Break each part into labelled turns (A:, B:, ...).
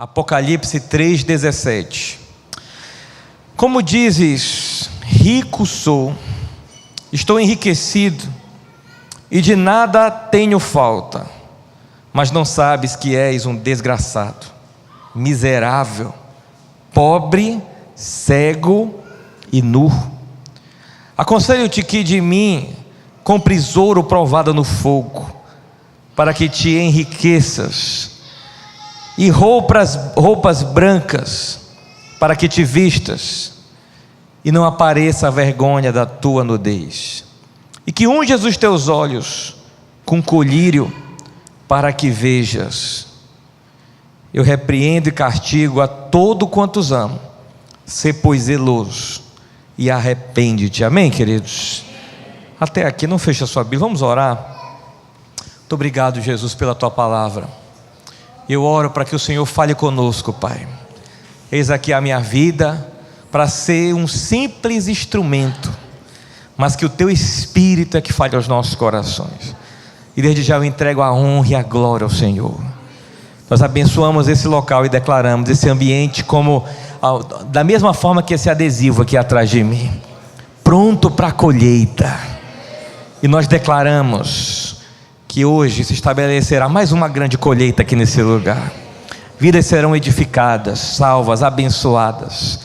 A: Apocalipse 3,17. Como dizes, rico sou, estou enriquecido e de nada tenho falta, mas não sabes que és um desgraçado, miserável, pobre, cego e nu. Aconselho-te que de mim compres ouro provado no fogo, para que te enriqueças, e roupas brancas, para que te vistas, e não apareça a vergonha da tua nudez, e que unjas os teus olhos com colírio, para que vejas. Eu repreendo e castigo a todo quantos amo. Sê, pois, zeloso e arrepende-te. Amém, queridos? Até aqui, não fecha a sua Bíblia, vamos orar. Muito obrigado, Jesus, pela tua palavra. Eu oro para que o Senhor fale conosco, Pai. Eis aqui a minha vida, para ser um simples instrumento, mas que o teu Espírito é que fale aos nossos corações. E desde já eu entrego a honra e a glória ao Senhor. Nós abençoamos esse local e declaramos esse ambiente como, da mesma forma que esse adesivo aqui atrás de mim, pronto para a colheita. E nós declaramos que hoje se estabelecerá mais uma grande colheita aqui nesse lugar. Vidas serão edificadas, salvas, abençoadas,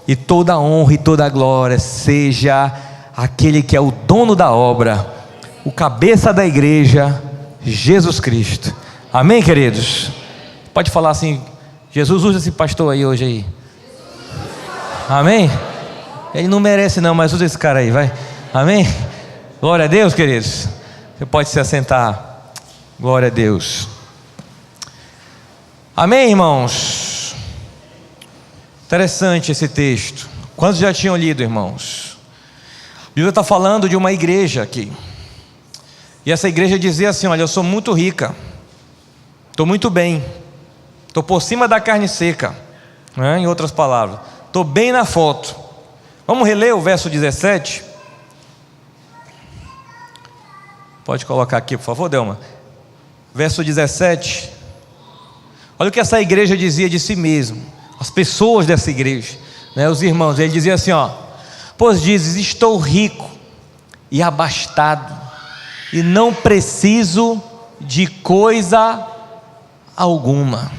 A: e toda a honra e toda a glória seja aquele que é o dono da obra, o cabeça da igreja, Jesus Cristo. Amém, queridos? Pode falar assim: Jesus, usa esse pastor aí hoje aí. Amém? Ele não merece não, mas usa esse cara aí, vai. Amém? Glória a Deus, queridos. Você pode se assentar. Glória a Deus. Amém, irmãos? Interessante esse texto. Quantos já tinham lido, irmãos? A Bíblia está falando de uma igreja aqui. E essa igreja dizia assim: olha, eu sou muito rica, estou muito bem, estou por cima da carne seca, né? Em outras palavras, estou bem na foto. Vamos reler o verso 17? Pode colocar aqui, por favor, Delma. Verso 17. Olha o que essa igreja dizia de si mesmo, as pessoas dessa igreja, né? Os irmãos. Ele dizia assim, ó: pois dizes, estou rico e abastado, e não preciso de coisa alguma.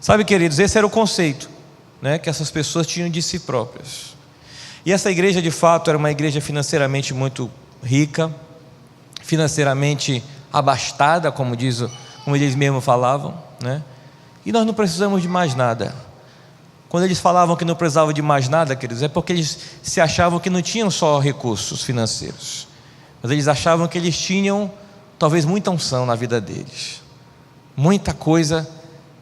A: Sabe, queridos, esse era o conceito, né, que essas pessoas tinham de si próprias. E essa igreja de fato era uma igreja financeiramente muito rica, financeiramente abastada, como eles mesmos falavam, né? E nós não precisamos de mais nada. Quando eles falavam que não precisavam de mais nada, queridos, é porque eles se achavam que não tinham só recursos financeiros, mas eles achavam que eles tinham talvez muita unção na vida deles, muita coisa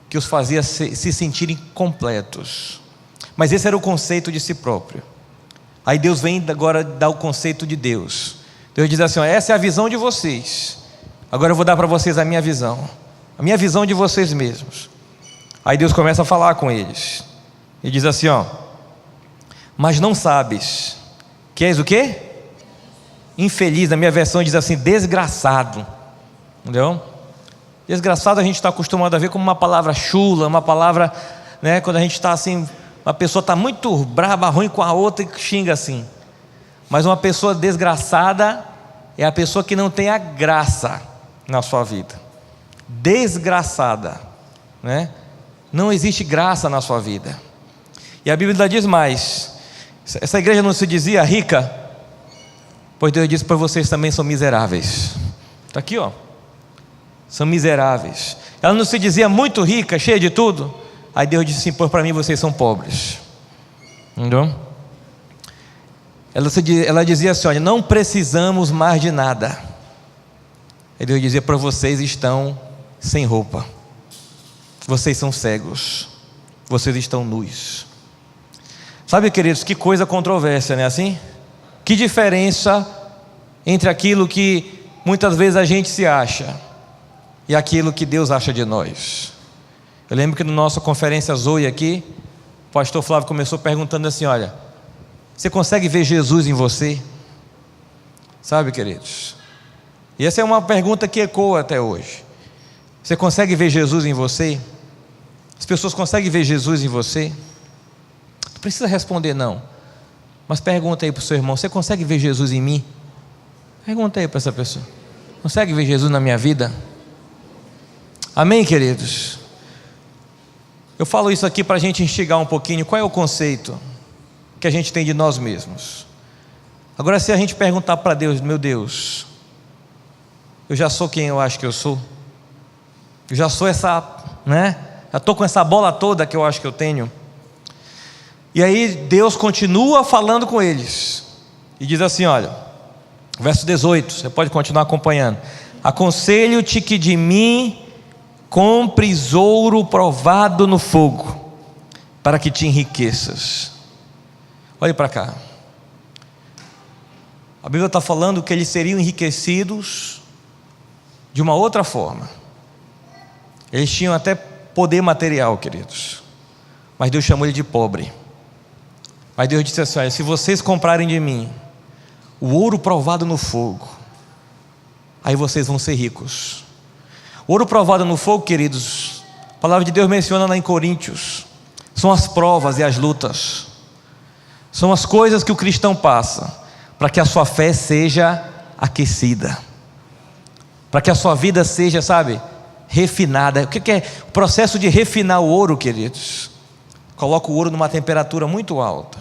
A: que os fazia se sentirem completos. Mas esse era o conceito de si próprio. Aí Deus vem agora dar o conceito de Deus. Deus diz assim, ó: essa é a visão de vocês, agora eu vou dar para vocês a minha visão de vocês mesmos. Aí Deus começa a falar com eles. Ele diz assim, ó: mas não sabes que és o quê? Infeliz. Na minha versão diz assim, desgraçado. Entendeu? Desgraçado a gente está acostumado a ver como uma palavra chula, uma palavra, né, quando a gente está assim, uma pessoa está muito braba, ruim com a outra e xinga assim. Mas uma pessoa desgraçada é a pessoa que não tem a graça na sua vida. Desgraçada, né? Não existe graça na sua vida. E a Bíblia ainda diz mais: essa igreja não se dizia rica, pois Deus disse para vocês também são miseráveis. Está aqui, ó. São miseráveis. Ela não se dizia muito rica, cheia de tudo. Aí Deus disse assim: pois para mim vocês são pobres. Entendeu? Ela dizia assim: olha, não precisamos mais de nada. Aí Deus dizia: para vocês estão sem roupa, vocês são cegos, vocês estão nus. Sabe, queridos, que coisa controversa, não é assim? Que diferença entre aquilo que muitas vezes a gente se acha e aquilo que Deus acha de nós. Eu lembro que na nossa conferência Zoe aqui, o pastor Flávio começou perguntando assim: olha, você consegue ver Jesus em você? Sabe, queridos? E essa é uma pergunta que ecoa até hoje. Você consegue ver Jesus em você? As pessoas conseguem ver Jesus em você? Não precisa responder não, mas pergunta aí para o seu irmão: você consegue ver Jesus em mim? Pergunta aí para essa pessoa: consegue ver Jesus na minha vida? Amém, queridos? Eu falo isso aqui para a gente instigar um pouquinho. Qual é o conceito que a gente tem de nós mesmos? Agora, se a gente perguntar para Deus: meu Deus, eu já sou quem eu acho que eu sou? Eu já sou essa, né? Já estou com essa bola toda que eu acho que eu tenho. E aí Deus continua falando com eles e diz assim, olha, verso 18, você pode continuar acompanhando: aconselho-te que de mim compres ouro provado no fogo, para que te enriqueças. Olhe para cá. A Bíblia está falando que eles seriam enriquecidos de uma outra forma. Eles tinham até poder material, queridos, mas Deus chamou ele de pobre. Mas Deus disse assim: olha, se vocês comprarem de mim o ouro provado no fogo, aí vocês vão ser ricos. O ouro provado no fogo, queridos, a palavra de Deus menciona lá em Coríntios, são as provas e as lutas, são as coisas que o cristão passa para que a sua fé seja aquecida, para que a sua vida seja, sabe, refinada. O que é o processo de refinar o ouro, queridos? Coloca o ouro numa temperatura muito alta.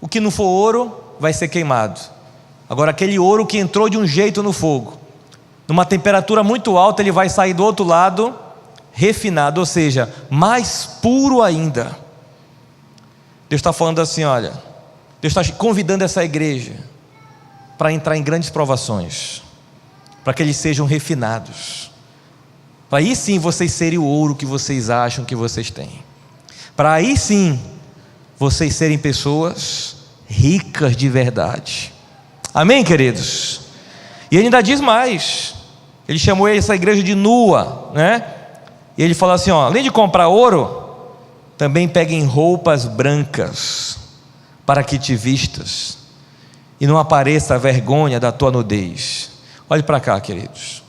A: O que não for ouro vai ser queimado. Agora, aquele ouro que entrou de um jeito no fogo, numa temperatura muito alta, ele vai sair do outro lado refinado, ou seja, mais puro ainda. Deus está falando assim, olha, Deus está convidando essa igreja para entrar em grandes provações, para que eles sejam refinados, para aí sim vocês serem o ouro que vocês acham que vocês têm, para aí sim vocês serem pessoas ricas de verdade. Amém, queridos? E ele ainda diz mais. Ele chamou essa igreja de nua, né? E ele falou assim, ó, além de comprar ouro, também peguem roupas brancas, para que te vistas e não apareça a vergonha da tua nudez. Olhe para cá, queridos.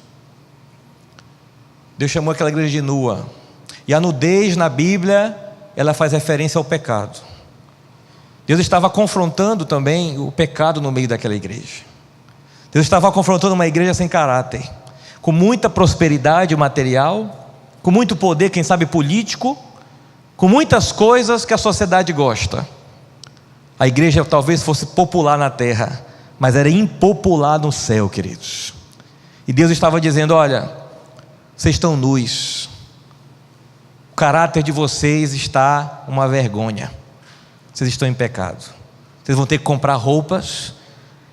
A: Deus chamou aquela igreja de nua, e a nudez na Bíblia, ela faz referência ao pecado. Deus estava confrontando também o pecado no meio daquela igreja. Deus estava confrontando uma igreja sem caráter, com muita prosperidade material, com muito poder, quem sabe político, com muitas coisas que a sociedade gosta. A igreja talvez fosse popular na terra, mas era impopular no céu, queridos. E Deus estava dizendo, olha, vocês estão nus, o caráter de vocês está uma vergonha, vocês estão em pecado, vocês vão ter que comprar roupas.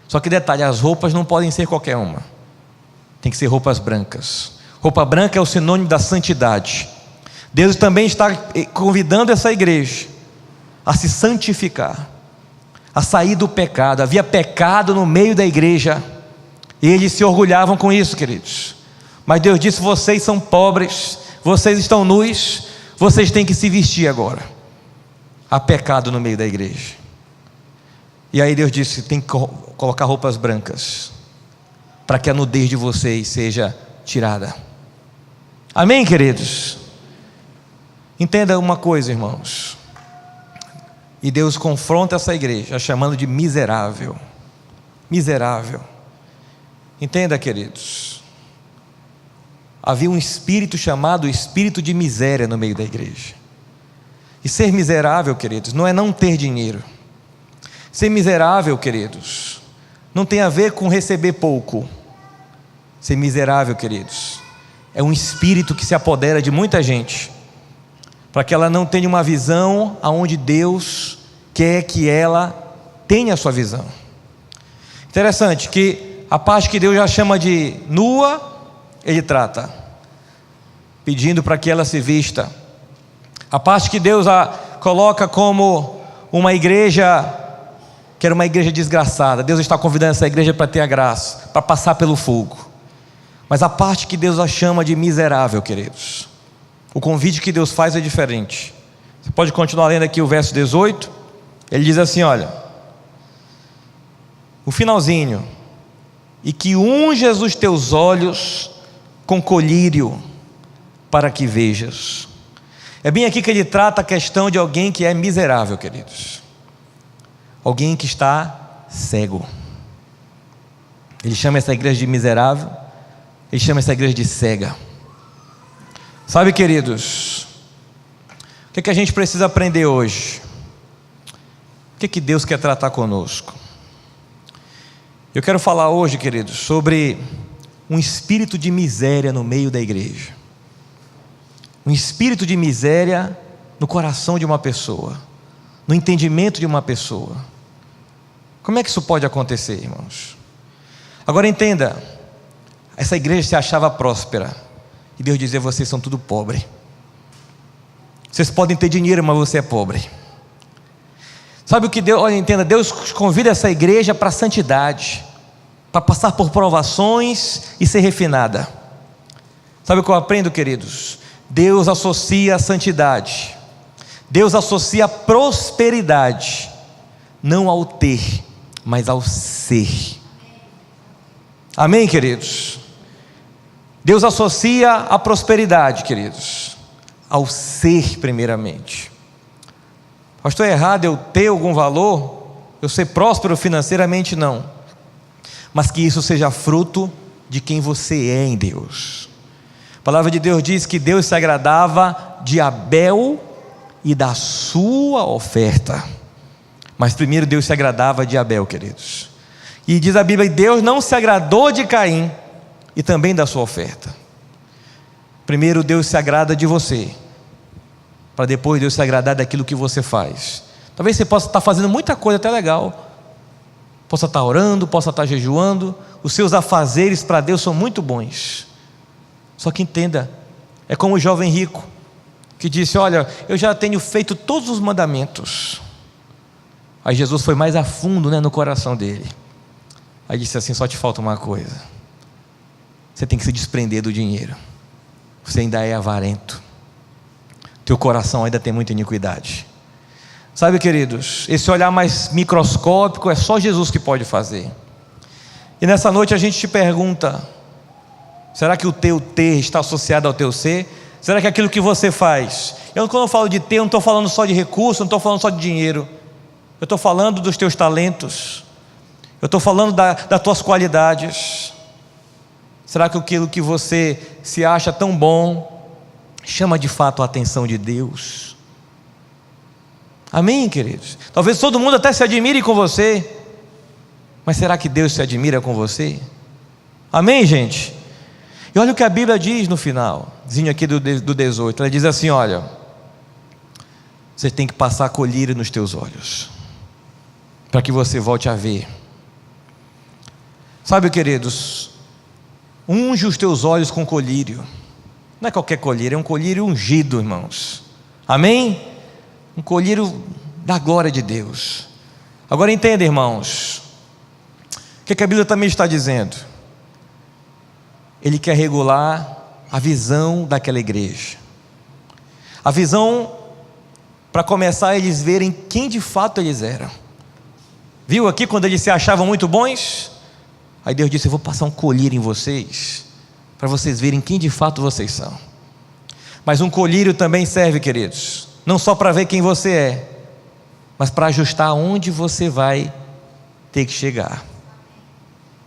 A: Só que detalhe, as roupas não podem ser qualquer uma, tem que ser roupas brancas. Roupa branca é o sinônimo da santidade. Deus também está convidando essa igreja a se santificar, a sair do pecado. Havia pecado no meio da igreja, e eles se orgulhavam com isso, queridos. Mas Deus disse, vocês são pobres, vocês estão nus, vocês têm que se vestir agora. Há pecado no meio da igreja. E aí Deus disse, tem que colocar roupas brancas, para que a nudez de vocês seja tirada. Amém, queridos? Entenda uma coisa, irmãos. E Deus confronta essa igreja, chamando de miserável. Miserável. Entenda, queridos. Havia um espírito chamado espírito de miséria no meio da igreja. E ser miserável, queridos, não é não ter dinheiro. Ser miserável, queridos, não tem a ver com receber pouco. Ser miserável, queridos, é um espírito que se apodera de muita gente, para que ela não tenha uma visão aonde Deus quer que ela tenha a sua visão. Interessante que a parte que Deus já chama de nua, Ele trata, pedindo para que ela se vista. A parte que Deus a coloca como uma igreja, que era uma igreja desgraçada, Deus está convidando essa igreja para ter a graça, para passar pelo fogo. Mas a parte que Deus a chama de miserável, queridos, o convite que Deus faz é diferente. Você pode continuar lendo aqui o verso 18. Ele diz assim, olha, o finalzinho: e que unjas os teus olhos com colírio, para que vejas. É bem aqui que ele trata a questão de alguém que é miserável, queridos. Alguém que está cego. Ele chama essa igreja de miserável, ele chama essa igreja de cega. Sabe, queridos, o que a gente precisa aprender hoje? O que Deus quer tratar conosco? Eu quero falar hoje, queridos, sobre um espírito de miséria no meio da igreja. Um espírito de miséria no coração de uma pessoa, no entendimento de uma pessoa. Como é que isso pode acontecer, irmãos? Agora entenda, essa igreja se achava próspera, e Deus dizia: vocês são tudo pobre. Vocês podem ter dinheiro, mas você é pobre. Sabe o que Deus, olha, entenda, Deus convida essa igreja para a santidade, para passar por provações e ser refinada. Sabe o que eu aprendo, queridos? Deus associa a santidade, Deus associa a prosperidade, não ao ter, mas ao ser. Amém, queridos? Deus associa a prosperidade, queridos, ao ser primeiramente. Pastor, é errado eu ter algum valor, eu ser próspero financeiramente? Não, mas que isso seja fruto de quem você é em Deus. A palavra de Deus diz que Deus se agradava de Abel e da sua oferta, mas primeiro Deus se agradava de Abel, queridos. E diz a Bíblia que Deus não se agradou de Caim e também da sua oferta. Primeiro Deus se agrada de você, para depois Deus se agradar daquilo que você faz. Talvez você possa estar fazendo muita coisa até legal, possa estar orando, possa estar jejuando, os seus afazeres para Deus são muito bons. Só que entenda, é como o jovem rico, que disse: olha, eu já tenho feito todos os mandamentos. Aí Jesus foi mais a fundo, no coração dele. Aí disse assim: só te falta uma coisa, você tem que se desprender do dinheiro, você ainda é avarento, teu coração ainda tem muita iniquidade. Sabe, queridos, esse olhar mais microscópico é só Jesus que pode fazer. E nessa noite a gente te pergunta: será que o teu ter está associado ao teu ser? Será que aquilo que você faz, quando eu falo de ter, eu não estou falando só de recurso, não estou falando só de dinheiro, eu estou falando dos teus talentos, eu estou falando das tuas qualidades. Será que aquilo que você se acha tão bom chama de fato a atenção de Deus? Amém, queridos? Talvez todo mundo até se admire com você, mas será que Deus se admira com você? Amém, gente? E olha o que a Bíblia diz no finalzinho aqui do 18, ela diz assim: olha, você tem que passar colírio nos teus olhos, para que você volte a ver. Sabe, queridos, unge os teus olhos com colírio. Não é qualquer colírio, é um colírio ungido, irmãos. Amém? Um colírio da glória de Deus. Agora entenda, irmãos, o que a Bíblia também está dizendo? Ele quer regular a visão daquela igreja. A visão, para começar, eles verem quem de fato eles eram. Viu aqui quando eles se achavam muito bons? Aí Deus disse: eu vou passar um colírio em vocês, para vocês verem quem de fato vocês são. Mas um colírio também serve, queridos, não só para ver quem você é, mas para ajustar onde você vai ter que chegar.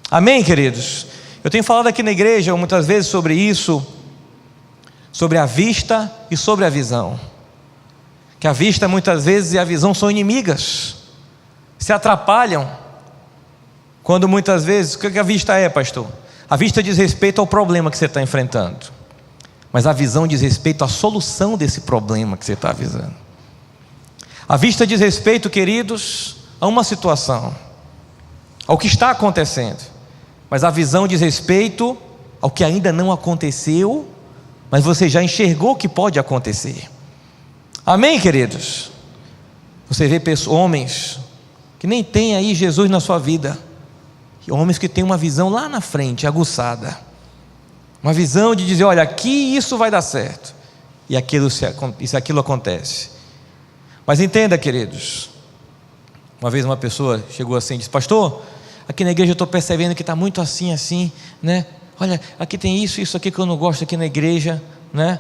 A: Amém, queridos? Eu tenho falado aqui na igreja muitas vezes sobre isso, sobre a vista e sobre a visão. Que a vista muitas vezes e a visão são inimigas, se atrapalham. Quando muitas vezes, o que a vista é, pastor? A vista diz respeito ao problema que você está enfrentando, mas a visão diz respeito à solução desse problema que você está avisando. A vista diz respeito, queridos, a uma situação, ao que está acontecendo, mas a visão diz respeito ao que ainda não aconteceu, mas você já enxergou que pode acontecer. Amém, queridos? Você vê homens que nem têm aí Jesus na sua vida, homens que têm uma visão lá na frente, aguçada, uma visão de dizer: olha, aqui isso vai dar certo, e aquilo acontece. Mas entenda, queridos, uma vez uma pessoa chegou assim e disse: pastor, aqui na igreja eu estou percebendo que está muito assim, né? Olha, aqui tem isso aqui que eu não gosto aqui na igreja, né?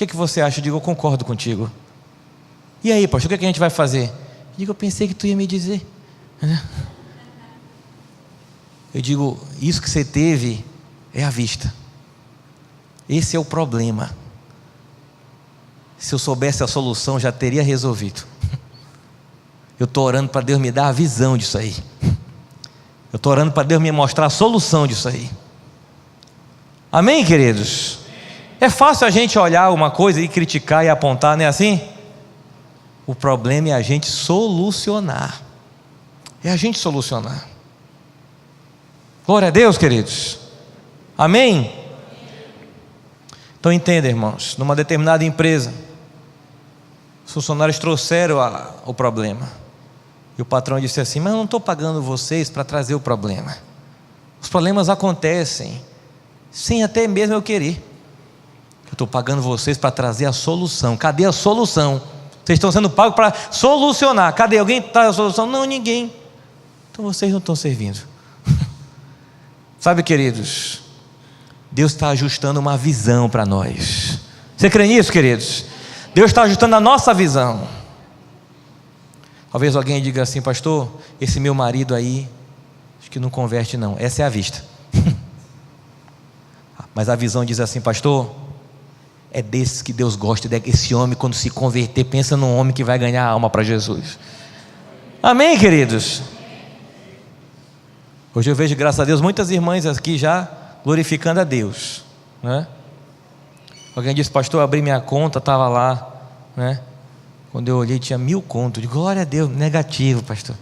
A: que você acha? Eu digo: eu concordo contigo. E aí, pastor, o que a gente vai fazer? Eu digo: eu pensei que tu ia me dizer. Eu digo: isso que você teve é a vista. Esse é o problema. Se eu soubesse a solução, já teria resolvido. Eu estou orando para Deus me dar a visão disso aí. Eu estou orando para Deus me mostrar a solução disso aí. Amém, queridos? É fácil a gente olhar uma coisa e criticar e apontar, não é assim? O problema é a gente solucionar. É a gente solucionar. Glória a Deus, queridos. Amém? Então entenda, irmãos, numa determinada empresa, os funcionários trouxeram o problema, e o patrão disse assim: mas eu não estou pagando vocês para trazer o problema. Os problemas acontecem sem até mesmo eu querer. Eu estou pagando vocês para trazer a solução. Cadê a solução? Vocês estão sendo pagos para solucionar. Cadê? Alguém traz a solução? Não, ninguém. Então vocês não estão servindo. Sabe, queridos, Deus está ajustando uma visão para nós. Você crê nisso, queridos? Deus está ajustando a nossa visão. Talvez alguém diga assim: pastor, esse meu marido aí, acho que não converte não. Essa é a vista. Mas a visão diz assim: pastor, é desse que Deus gosta. Esse homem, quando se converter, pensa num homem que vai ganhar a alma para Jesus. Amém, queridos? Hoje eu vejo, graças a Deus, muitas irmãs aqui já glorificando a Deus, né? Alguém disse: pastor, eu abri minha conta, estava lá, né? Quando eu olhei tinha 1000 contos. Eu digo: glória a Deus. Negativo, pastor.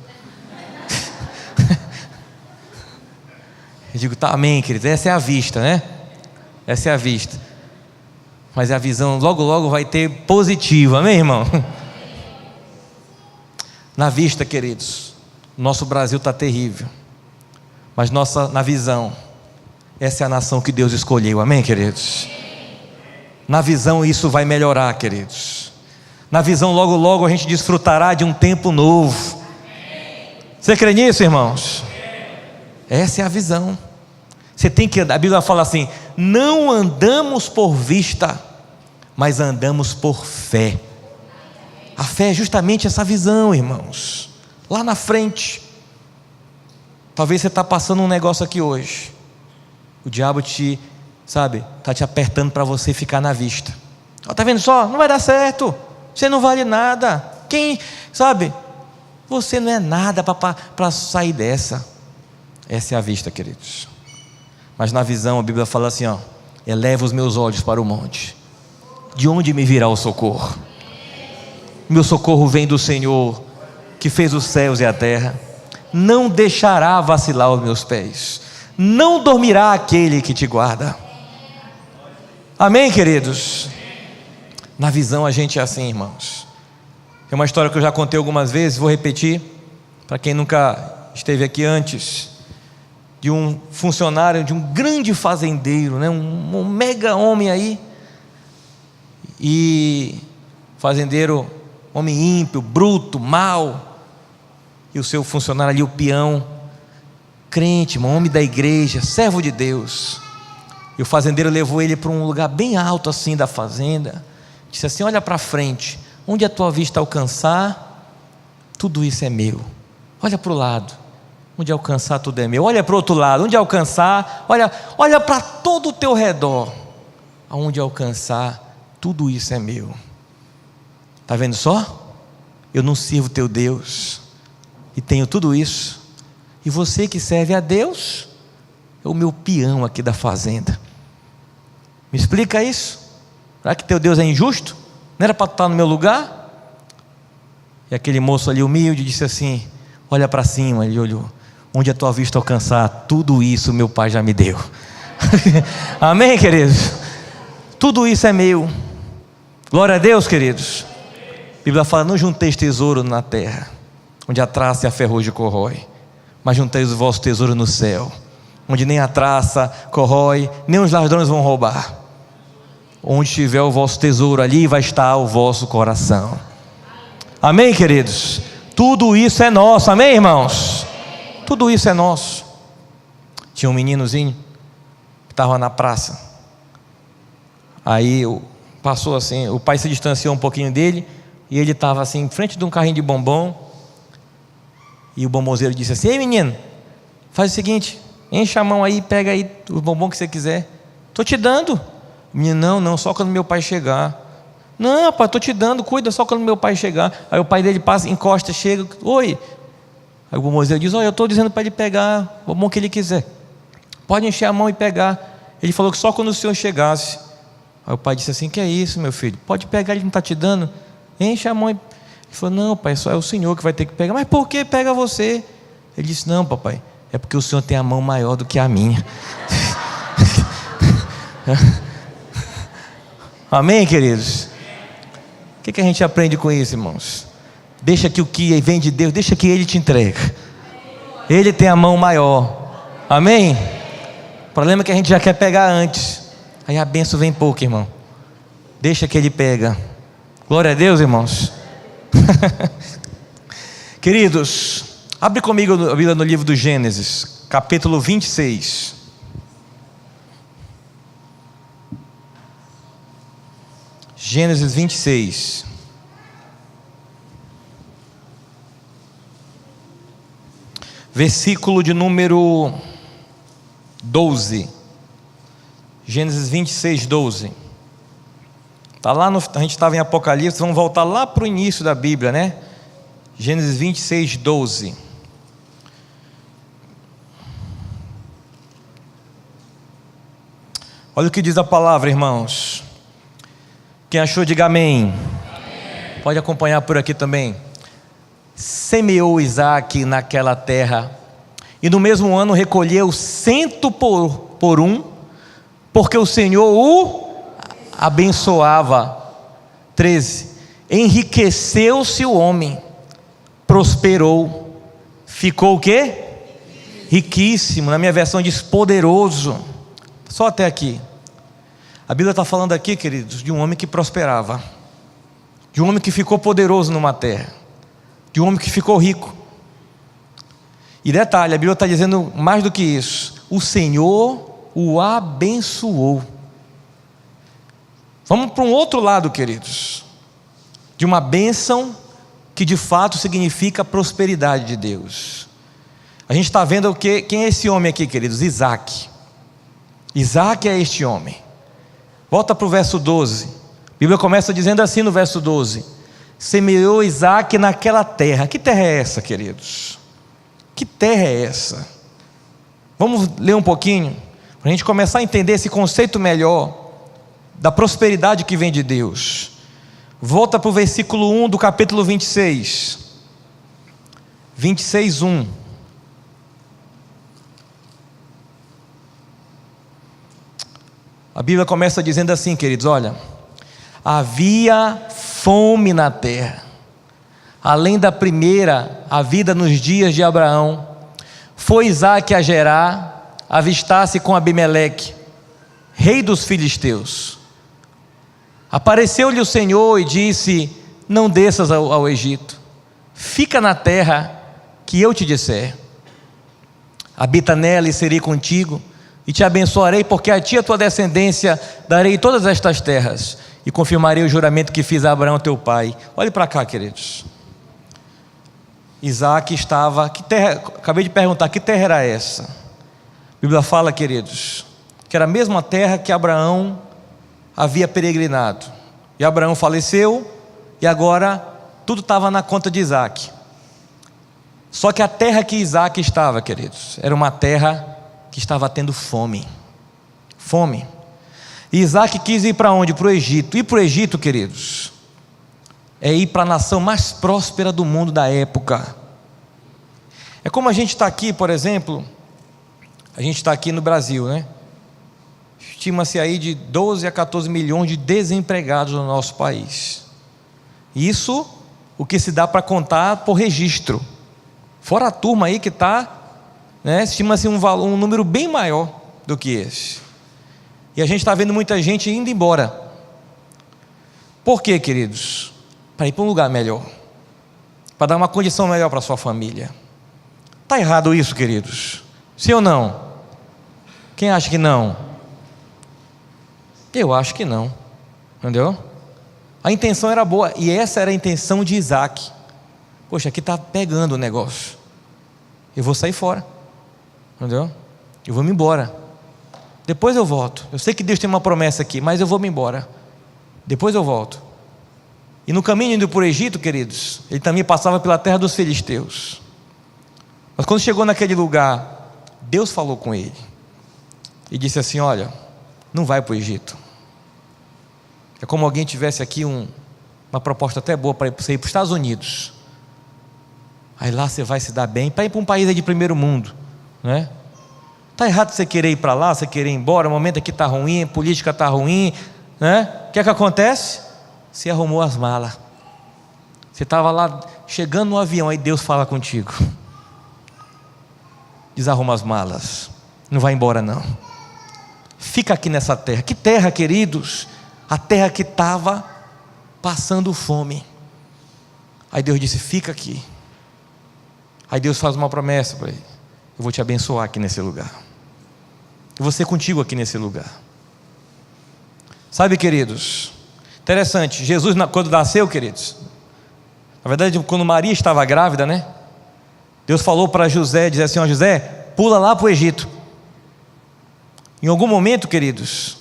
A: Eu digo: tá, amém, queridos. Essa é a vista, né? Essa é a vista. Mas a visão logo logo vai ter positiva, amém, irmão? Na vista, queridos, nosso Brasil está terrível, mas na visão, essa é a nação que Deus escolheu, amém, queridos? Na visão isso vai melhorar, queridos. Na visão logo logo a gente desfrutará de um tempo novo. Você crê nisso, irmãos? Essa é a visão. Você tem que, a Bíblia fala assim: não andamos por vista, mas andamos por fé. A fé é justamente essa visão, irmãos. Lá na frente, talvez você está passando um negócio aqui hoje, o diabo está te apertando para você ficar na vista. Está vendo só? Não vai dar certo. Você não vale nada. Você não é nada para sair dessa. Essa é a vista, queridos. Mas na visão a Bíblia fala assim: eleva os meus olhos para o monte. De onde me virá o socorro? Meu socorro vem do Senhor, que fez os céus e a terra. Não deixará vacilar os meus pés. Não dormirá aquele que te guarda. Amém, queridos? Na visão a gente é assim, irmãos. Tem uma história que eu já contei algumas vezes, vou repetir, para quem nunca esteve aqui antes, de um funcionário, de um grande fazendeiro, né? um mega homem aí, e fazendeiro, homem ímpio, bruto, mau, e o seu funcionário ali, o peão, crente, um homem da igreja, servo de Deus. E o fazendeiro levou ele para um lugar bem alto assim da fazenda, disse assim: olha para frente, onde a tua vista alcançar, tudo isso é meu. Olha para o lado, onde alcançar tudo é meu. Olha para o outro lado, onde alcançar, olha para todo o teu redor, aonde alcançar, tudo isso é meu. Está vendo só? Eu não sirvo teu Deus e tenho tudo isso, e você que serve a Deus é o meu peão aqui da fazenda. Me explica isso? Será que teu Deus é injusto? Não era para estar no meu lugar? E aquele moço ali humilde disse assim: olha para cima. Ele olhou: onde a tua vista alcançar, tudo isso meu pai já me deu. Amém, queridos? Tudo isso é meu. Glória a Deus, queridos. A Bíblia fala: não junteis tesouro na terra, onde a traça e a ferrugem corrói, mas junteis o vosso tesouro no céu, onde nem a traça corrói, nem os ladrões vão roubar. Onde estiver o vosso tesouro, ali vai estar o vosso coração. Amém, queridos? Tudo isso é nosso, amém, irmãos? Tudo isso é nosso. Tinha um meninozinho que estava na praça. Aí o passou assim, o pai se distanciou um pouquinho dele, e ele estava assim, em frente de um carrinho de bombom, e o bombonzeiro disse assim: ei menino, faz o seguinte, enche a mão aí, pega aí o bombom que você quiser, estou te dando. O menino: não, só quando meu pai chegar. Não, pai, estou te dando, cuida só quando meu pai chegar. Aí o pai dele passa, encosta, chega: oi. Aí o bombonzeiro diz: olha, eu estou dizendo para ele pegar o bombom que ele quiser, pode encher a mão e pegar. Ele falou que só quando o senhor chegasse. Aí o pai disse assim: que é isso, meu filho, pode pegar, ele não está te dando, enche a mão. Ele falou: não, pai, só é o senhor que vai ter que pegar. Mas por que pega você? Ele disse: não, papai, é porque o senhor tem a mão maior do que a minha. Amém, queridos? O que a gente aprende com isso, irmãos? Deixa que o que vem de Deus, deixa que Ele te entrega. Ele tem a mão maior. Amém? O problema é que a gente já quer pegar antes, aí a bênção vem pouco, irmão. Deixa que Ele pega. Glória a Deus, irmãos. Queridos, abre comigo a Bíblia no livro do Gênesis, capítulo 26. Gênesis 26. Versículo de número 12. Gênesis 26, 12. Tá lá no, a gente estava em Apocalipse, vamos voltar lá para o início da Bíblia, né? Gênesis 26, 12. Olha o que diz a palavra, irmãos. Quem achou, diga amém. Amém. Pode acompanhar por aqui também. Semeou Isaque naquela terra, e no mesmo ano recolheu 100 por um, porque o Senhor o abençoava. 13. Enriqueceu-se o homem, prosperou, ficou o quê? Riquíssimo. Na minha versão diz poderoso. Só até aqui. A Bíblia está falando aqui, queridos, de um homem que prosperava, de um homem que ficou poderoso numa terra, de um homem que ficou rico. E detalhe, a Bíblia está dizendo mais do que isso: o Senhor o abençoou. Vamos para um outro lado, queridos, de uma bênção que de fato significa a prosperidade de Deus. A gente está vendo o que? Quem é esse homem aqui, queridos? Isaque. Isaque é este homem. Volta para o verso 12. A Bíblia começa dizendo assim no verso 12: semeou Isaque naquela terra. Que terra é essa, queridos? Que terra é essa? Vamos ler um pouquinho, para a gente começar a entender esse conceito melhor da prosperidade que vem de Deus. Volta para o versículo 1 do capítulo 26. 26, 1. A Bíblia começa dizendo assim, queridos, olha: havia fome na terra, além da primeira, a vida nos dias de Abraão. Foi Isaque a Gerar, avistar-se com Abimeleque, rei dos filisteus. Apareceu-lhe o Senhor e disse: não desças ao Egito, fica na terra que eu te disser. Habita nela e serei contigo, e te abençoarei, porque a ti e a tua descendência darei todas estas terras, e confirmarei o juramento que fiz a Abraão teu pai. Olhe para cá, queridos. Isaque estava, que terra, acabei de perguntar, que terra era essa? A Bíblia fala, queridos, que era a mesma terra que Abraão havia peregrinado. E Abraão faleceu, e agora tudo estava na conta de Isaque. Só que a terra que Isaque estava, queridos, era uma terra que estava tendo fome. Fome. E Isaque quis ir para onde? Para o Egito. Ir para o Egito, queridos, é ir para a nação mais próspera do mundo da época. É como a gente está aqui, por exemplo, a gente está aqui no Brasil, né? Estima-se aí de 12 a 14 milhões de desempregados no nosso país. Isso, o que se dá para contar por registro. Fora a turma aí que está, né, estima-se um número bem maior do que esse. E a gente está vendo muita gente indo embora. Por quê, queridos? Para ir para um lugar melhor, para dar uma condição melhor para a sua família. Está errado isso, queridos? Sim ou não? Quem acha que não? Eu acho que não. entendeu? A intenção era boa, e essa era a intenção de Isaac. Poxa, aqui está pegando o negócio, eu vou sair fora, entendeu? Eu vou me embora, depois eu volto. Eu sei que Deus tem uma promessa aqui, mas eu vou me embora, depois eu volto. E no caminho indo para o Egito, queridos, ele também passava pela terra dos filisteus. Mas quando chegou naquele lugar, Deus falou com ele e disse assim: olha, não vai para o Egito. É como alguém tivesse aqui uma proposta até boa para você ir para os Estados Unidos. Aí lá você vai se dar bem, para ir para um país aí de primeiro mundo, né? Está errado você querer ir para lá, você querer ir embora, o momento aqui está ruim, a política está ruim, né? O que é que acontece? Você arrumou as malas, você estava lá chegando no avião, aí Deus fala contigo: desarruma as malas, não vai embora não, fica aqui nessa terra. Que terra, queridos? A terra que estava passando fome. Aí Deus disse: fica aqui. Aí Deus faz uma promessa para ele: eu vou te abençoar aqui nesse lugar, eu vou ser contigo aqui nesse lugar. Sabe, queridos, interessante, Jesus quando nasceu, queridos, na verdade quando Maria estava grávida, né? Deus falou para José, diz assim: ó, José, pula lá para o Egito. Em algum momento, queridos,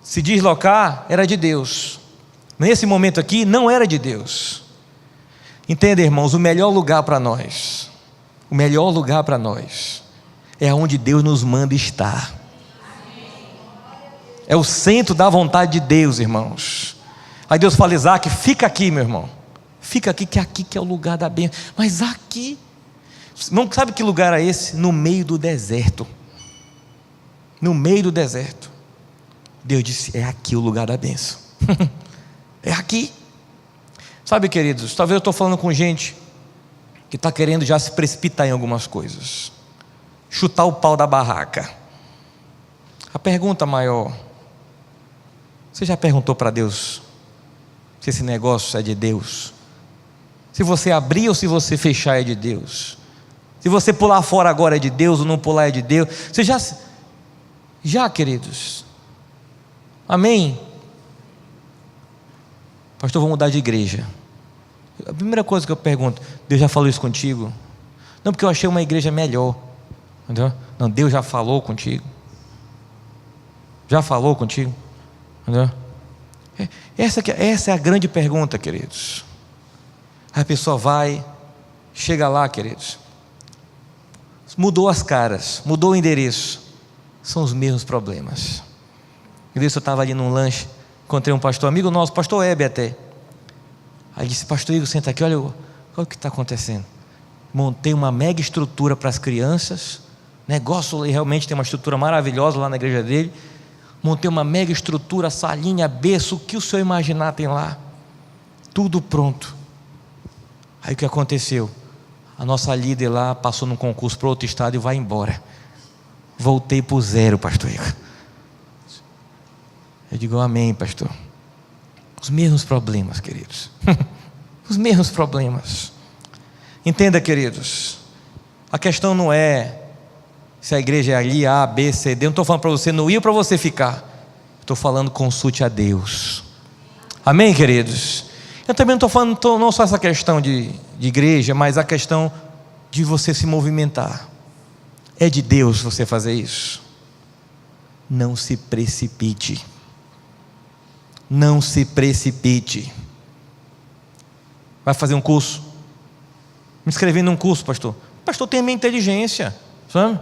A: se deslocar era de Deus. Nesse momento aqui não era de Deus. Entenda, irmãos, o melhor lugar para nós, o melhor lugar para nós é onde Deus nos manda estar. É o centro da vontade de Deus, irmãos. Aí Deus fala: Isaac, fica aqui, meu irmão, fica aqui que é o lugar da bênção. Mas aqui, não sabe que lugar é esse? No meio do deserto. No meio do deserto. Deus disse: é aqui o lugar da bênção. É aqui. Sabe, queridos, talvez eu estou falando com gente que está querendo já se precipitar em algumas coisas, chutar o pau da barraca. A pergunta maior: você já perguntou para Deus se esse negócio é de Deus? Se você abrir ou se você fechar é de Deus? Se você pular fora agora é de Deus ou não pular é de Deus? Você já, queridos? Amém? Pastor, vou mudar de igreja. A primeira coisa que eu pergunto: Deus já falou isso contigo? Não, porque eu achei uma igreja melhor. Entendeu? Não, Deus já falou contigo. Já falou contigo. Entendeu? Essa é a grande pergunta, queridos. A pessoa vai, chega lá, queridos, mudou as caras, mudou o endereço, são os mesmos problemas. Eu estava ali num lanche, encontrei um pastor, amigo nosso, pastor Hebe até. Aí disse: pastor Igor, senta aqui, olha o que está acontecendo. Montei uma mega estrutura para as crianças, negócio, realmente tem uma estrutura maravilhosa lá na igreja dele. Montei uma mega estrutura, salinha, berço, o que o senhor imaginar tem lá, tudo pronto. Aí o que aconteceu? A nossa líder lá passou num concurso para outro estado e vai embora. Voltei para o zero, pastor Igor. Eu digo: amém, pastor. Os mesmos problemas, queridos. Os mesmos problemas. Entenda, queridos, a questão não é se a igreja é ali, A, B, C, D. Eu não estou falando para você não ir ou para você ficar. Estou falando: consulte a Deus. Amém, queridos? Eu também não estou falando não só essa questão de igreja, mas a questão de você se movimentar. É de Deus você fazer isso. Não se precipite. Não se precipite. Vai fazer um curso? Me inscrevi num curso, pastor. Pastor, tem a minha inteligência, sabe?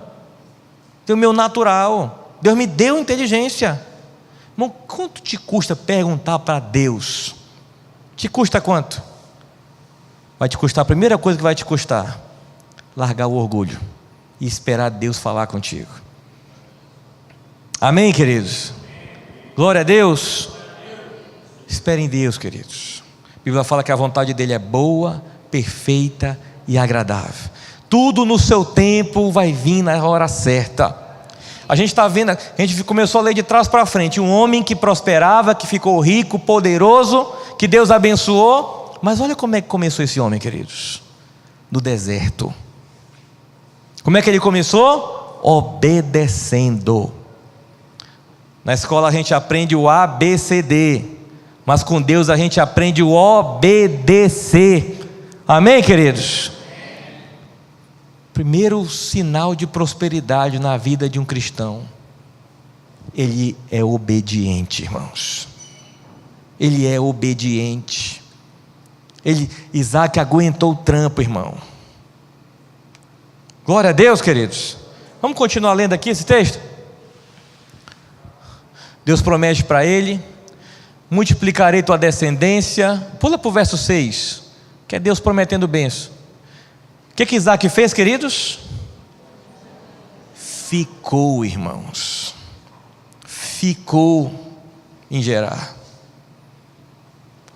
A: Tem o meu natural. Deus me deu inteligência. Irmão, quanto te custa perguntar para Deus? Te custa quanto? Vai te custar, a primeira coisa que vai te custar: largar o orgulho e esperar Deus falar contigo. Amém, queridos? Glória a Deus. Espere em Deus, queridos. A Bíblia fala que a vontade dele é boa, perfeita e agradável. Tudo no seu tempo vai vir na hora certa. A gente está vendo, a gente começou a ler de trás para frente. Um homem que prosperava, que ficou rico, poderoso, que Deus abençoou. Mas olha como é que começou esse homem, queridos. No deserto. Como é que ele começou? Obedecendo. Na escola a gente aprende o A, B, C, D. mas com Deus a gente aprende o obedecer. Amém, queridos? Primeiro sinal de prosperidade na vida de um cristão: ele é obediente, irmãos. Ele é obediente. Isaac aguentou o trampo, irmão. Glória a Deus, queridos. Vamos continuar lendo aqui esse texto? Deus promete para ele: multiplicarei tua descendência. Pula para o verso 6, que é Deus prometendo bênção. O que Isaac fez, queridos? Ficou, irmãos. Ficou em Gerar.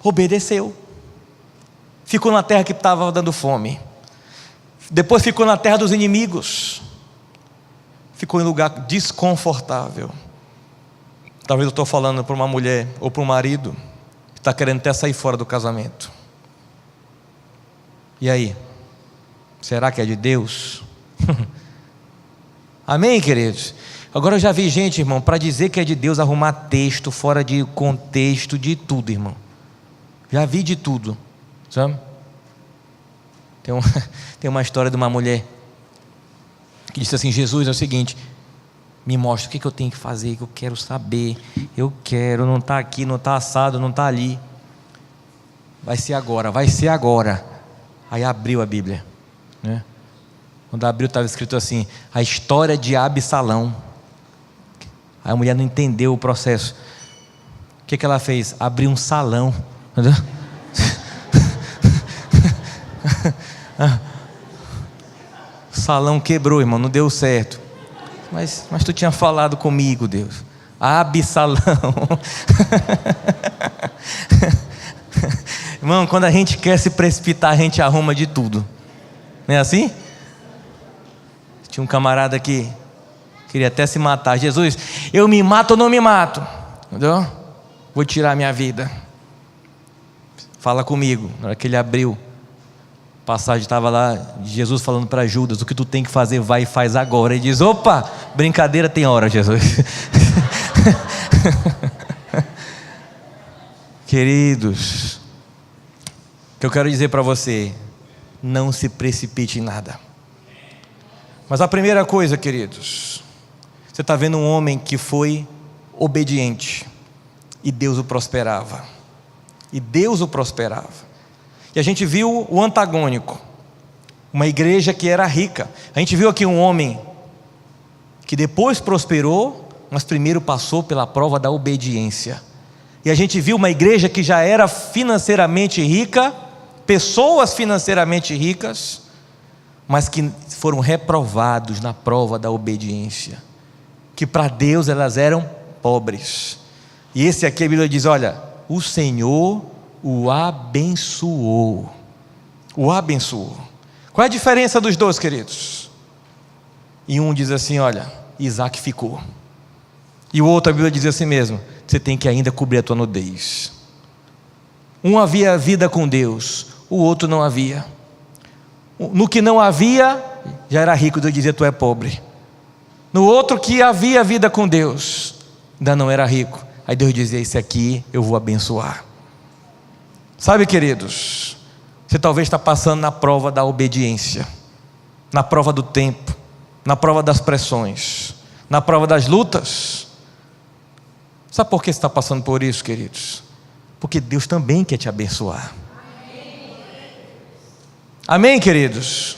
A: Obedeceu. Ficou na terra que estava dando fome. Depois ficou na terra dos inimigos. Ficou em lugar desconfortável. Talvez eu estou falando para uma mulher ou para um marido que está querendo até sair fora do casamento. E aí? Será que é de Deus? Amém, queridos? Agora eu já vi gente, irmão, para dizer que é de Deus, arrumar texto fora de contexto, de tudo, irmão. Já vi de tudo, sabe? Tem uma história de uma mulher que disse assim: Jesus, é o seguinte, me mostra o que eu tenho que fazer, que eu quero saber, eu quero, não está aqui, não está assado, não está ali, vai ser agora, vai ser agora. Aí abriu a Bíblia, né? Quando abriu estava escrito assim: a história de Absalão. Aí a mulher não entendeu o processo. O que ela fez? Abriu um salão, entendeu? O salão quebrou, irmão, não deu certo. Mas tu tinha falado comigo, Deus. Absalão. Irmão, quando a gente quer se precipitar, a gente arruma de tudo. Não é assim? Tinha um camarada que queria até se matar. Jesus, eu me mato ou não me mato? Entendeu? Vou tirar a minha vida. Fala comigo. Na hora que ele abriu, a passagem estava lá, Jesus falando para Judas: o que tu tem que fazer, vai e faz agora. Ele diz: opa, brincadeira tem hora, Jesus. Queridos, o que eu quero dizer para você: não se precipite em nada. Mas a primeira coisa, queridos, você está vendo um homem que foi obediente, e Deus o prosperava. E Deus o prosperava. E a gente viu o antagônico, uma igreja que era rica. A gente viu aqui um homem que depois prosperou, mas primeiro passou pela prova da obediência. E a gente viu uma igreja que já era financeiramente rica, pessoas financeiramente ricas, mas que foram reprovados na prova da obediência, que para Deus elas eram pobres. E esse aqui a Bíblia diz: olha, o Senhor o abençoou. O abençoou. Qual é a diferença dos dois, queridos? E um diz assim: olha, Isaac ficou. E o outro, a Bíblia diz assim mesmo: você tem que ainda cobrir a tua nudez. Um havia vida com Deus, o outro não havia. No que não havia, já era rico, Deus dizia: tu é pobre. No outro que havia vida com Deus, ainda não era rico. Aí Deus dizia: esse aqui eu vou abençoar. Sabe, queridos, você talvez está passando na prova da obediência, na prova do tempo, na prova das pressões, na prova das lutas. Sabe por que você está passando por isso, queridos? Porque Deus também quer te abençoar. Amém, queridos?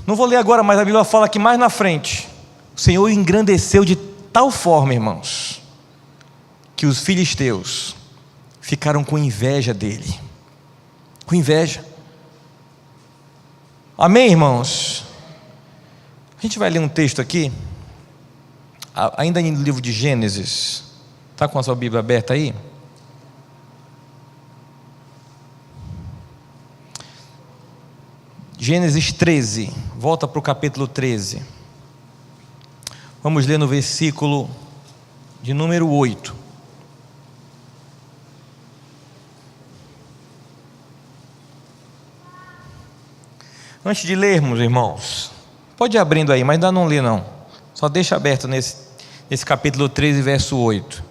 A: Não vou ler agora, mas a Bíblia fala que mais na frente o Senhor o engrandeceu de tal forma, irmãos, que os filisteus ficaram com inveja dele. Com inveja. Amém, irmãos? A gente vai ler um texto aqui, ainda no livro de Gênesis. Está com a sua Bíblia aberta aí? Gênesis 13, volta para o capítulo 13. Vamos ler no versículo de número 8. Antes de lermos, irmãos, pode ir abrindo aí, mas ainda não lê não. Só deixa aberto nesse capítulo 13, verso 8.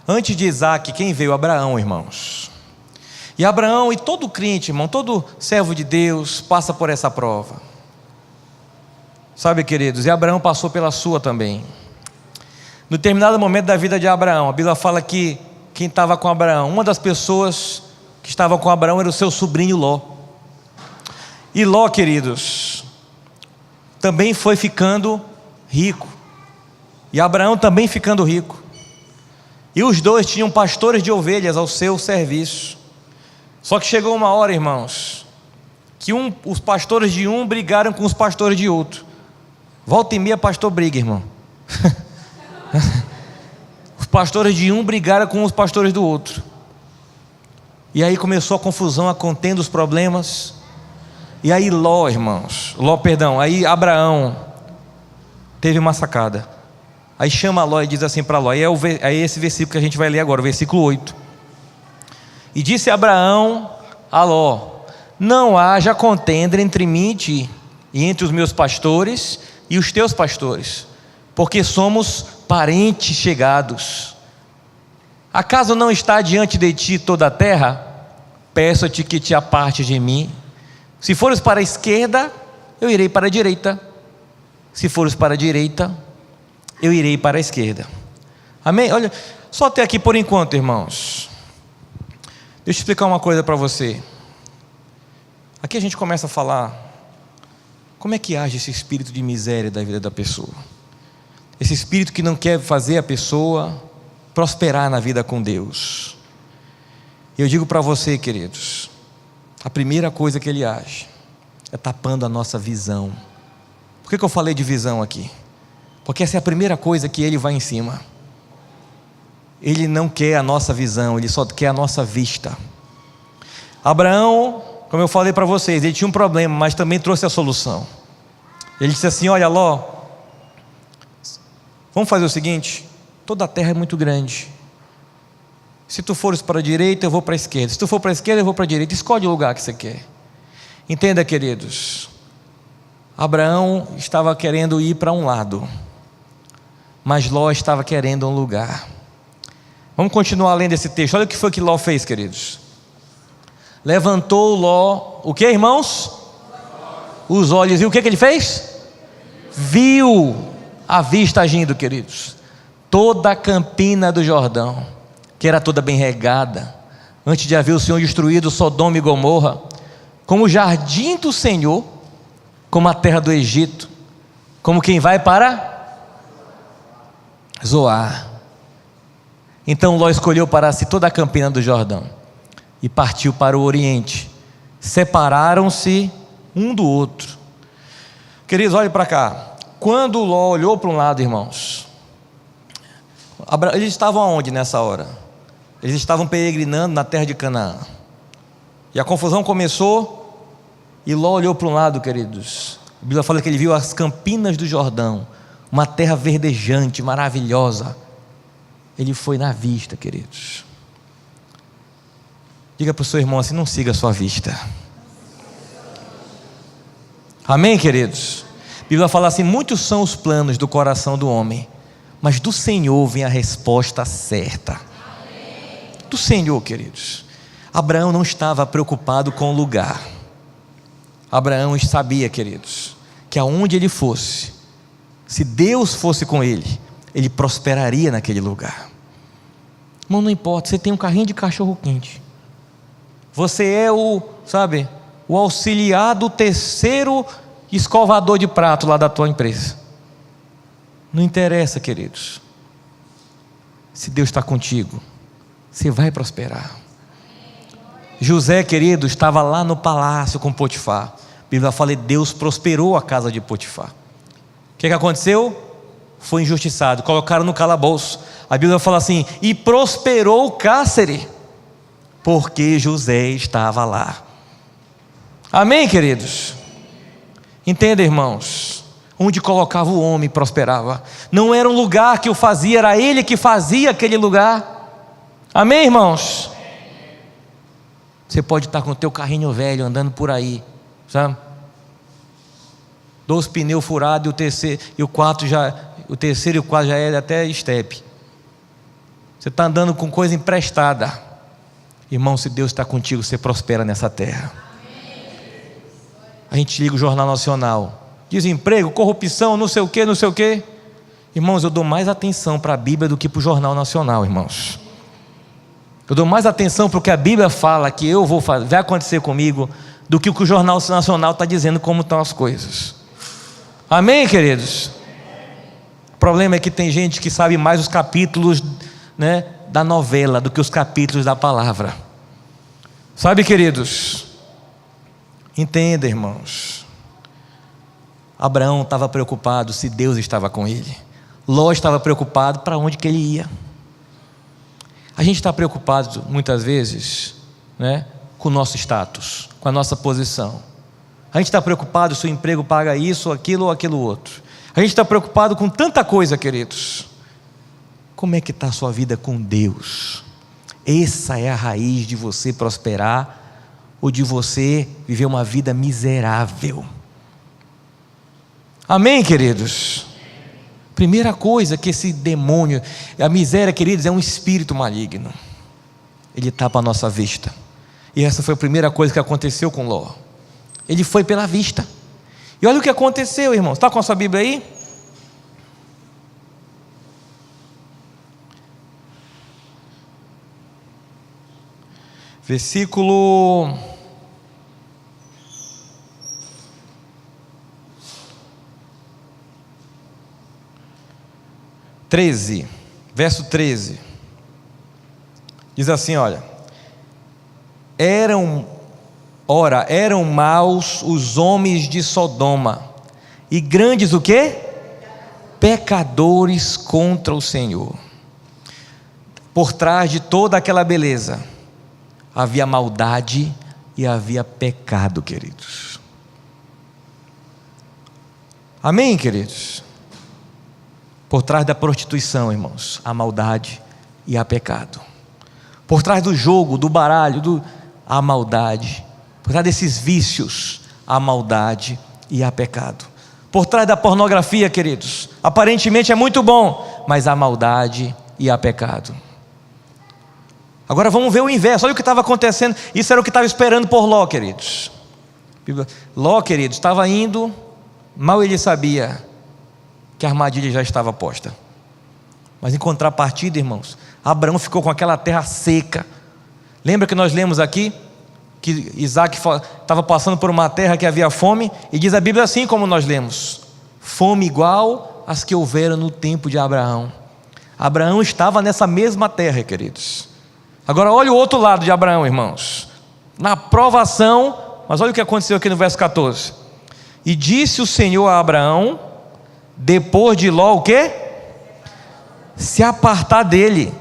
A: Antes de Isaac, quem veio? Abraão, irmãos. E Abraão e todo crente, irmão, todo servo de Deus passa por essa prova. Sabe, queridos, e Abraão passou pela sua também. No determinado momento da vida de Abraão, a Bíblia fala que quem estava com Abraão, uma das pessoas que estava com Abraão era o seu sobrinho Ló. E Ló, queridos, também foi ficando rico. E Abraão também ficando rico. E os dois tinham pastores de ovelhas ao seu serviço. Só que chegou uma hora, irmãos, que os pastores de um brigaram com os pastores de outro. Volta e meia pastor briga, irmão. Os pastores de um brigaram com os pastores do outro. E aí começou a confusão, a contenda, os problemas. E aí aí Abraão teve uma sacada. Aí chama Ló e diz assim para Ló, é esse versículo que a gente vai ler agora, o versículo 8. E disse Abraão a Ló: não haja contenda entre mim e ti, e entre os meus pastores e os teus pastores, porque somos parentes chegados. Acaso não está diante de ti toda a terra? Peço-te que te apartes de mim. Se fores para a esquerda, eu irei para a direita. Se fores para a direita, eu irei para a esquerda. Amém? Olha, só até aqui por enquanto, irmãos. Deixa eu explicar uma coisa para você. Aqui a gente começa a falar como é que age esse espírito de miséria da vida da pessoa. Esse espírito que não quer fazer a pessoa prosperar na vida com Deus. Eu digo para você, queridos, a primeira coisa que ele age é tapando a nossa visão. Por que eu falei de visão aqui? Porque essa é a primeira coisa que ele vai em cima. Ele não quer a nossa visão, ele só quer a nossa vista. Abraão, como eu falei para vocês, ele tinha um problema, mas também trouxe a solução. Ele disse assim: olha Ló, vamos fazer o seguinte, toda a terra é muito grande. Se tu fores para a direita, eu vou para a esquerda. Se tu for para a esquerda, eu vou para a direita. Escolhe o lugar que você quer. Entenda, queridos, Abraão estava querendo ir para um lado, mas Ló estava querendo um lugar. Vamos continuar lendo esse texto. Olha o que foi que Ló fez, queridos. Levantou Ló, o que, irmãos? Os olhos. E o que ele fez? Viu a vista agindo, queridos, toda a campina do Jordão, que era toda bem regada, antes de haver o Senhor destruído Sodoma e Gomorra, como o jardim do Senhor, como a terra do Egito, como quem vai para Zoar. Então Ló escolheu para si toda a campina do Jordão e partiu para o oriente. Separaram-se um do outro. Queridos, olhem para cá. Quando Ló olhou para um lado, irmãos, eles estavam aonde nessa hora? Eles estavam peregrinando na terra de Canaã. E a confusão começou, e Ló olhou para um lado, queridos. A Bíblia fala que ele viu as campinas do Jordão, uma terra verdejante, maravilhosa. Ele foi na vista, queridos. Diga para o seu irmão assim: não siga a sua vista. Amém, queridos? A Bíblia fala assim: muitos são os planos do coração do homem, mas do Senhor vem a resposta certa. Do Senhor, queridos. Abraão não estava preocupado com o lugar. Abraão sabia, queridos, que aonde ele fosse, se Deus fosse com ele, ele prosperaria naquele lugar. Irmão, não importa, você tem um carrinho de cachorro quente, você é o auxiliar do terceiro escovador de prato lá da tua empresa. Não interessa, queridos. Se Deus está contigo, você vai prosperar. José, querido, estava lá no palácio com Potifar. A Bíblia fala que Deus prosperou a casa de Potifar. O que aconteceu? Foi injustiçado, colocaram no calabouço. A Bíblia fala assim: e prosperou o cárcere, porque José estava lá. Amém, queridos? Entenda, irmãos, onde colocava o homem prosperava. Não era um lugar que o fazia, era ele que fazia aquele lugar. Amém, irmãos? Você pode estar com o teu carrinho velho andando por aí, sabe? 2 pneus furados, o terceiro e o quarto já é até estepe. Você está andando com coisa emprestada. Irmão, se Deus está contigo, você prospera nessa terra. A gente liga o Jornal Nacional, desemprego, corrupção, não sei o que, não sei o que. Irmãos, eu dou mais atenção para a Bíblia do que para o Jornal Nacional, irmãos. Eu dou mais atenção para o que a Bíblia fala que eu vou fazer, vai acontecer comigo, do que o que o Jornal Nacional está dizendo como estão as coisas. Amém, queridos? O problema é que tem gente que sabe mais os capítulos, né, da novela do que os capítulos da palavra. Sabe, queridos? Entenda, irmãos. Abraão estava preocupado se Deus estava com ele. Ló estava preocupado para onde que ele ia. A gente está preocupado muitas vezes, né, com o nosso status, com a nossa posição. A gente está preocupado se o emprego paga isso, aquilo ou aquilo outro. A gente está preocupado com tanta coisa, queridos. Como é que está a sua vida com Deus? Essa é a raiz de você prosperar ou de você viver uma vida miserável. Amém, queridos? Primeira coisa que esse demônio, a miséria, queridos, é um espírito maligno. Ele tapa a nossa vista. E essa foi a primeira coisa que aconteceu com Ló. Ele foi pela vista. E olha o que aconteceu, irmãos. Está com a sua Bíblia aí? Versículo 13, verso 13, diz assim, olha: eram maus os homens de Sodoma, e grandes o quê? Pecadores contra o Senhor. Por trás de toda aquela beleza, havia maldade e havia pecado, queridos. Amém, queridos? Por trás da prostituição, irmãos, há maldade e há pecado. Por trás do jogo, do baralho, há maldade. Por trás desses vícios, há maldade e há pecado. Por trás da pornografia, queridos, aparentemente é muito bom, mas há maldade e há pecado. Agora vamos ver o inverso. Olha o que estava acontecendo. Isso era o que estava esperando por Ló, queridos. Ló, queridos, estava indo, mal ele sabia que a armadilha já estava posta. Mas em contrapartida, irmãos, Abraão ficou com aquela terra seca. Lembra que nós lemos aqui que Isaac estava passando por uma terra que havia fome, e diz a Bíblia assim como nós lemos: fome igual às que houveram no tempo de Abraão. Abraão estava nessa mesma terra, queridos. Agora olha o outro lado de Abraão, irmãos. Na provação, mas olha o que aconteceu aqui no verso 14. E disse o Senhor a Abraão, depois de Ló o quê? Se apartar dele: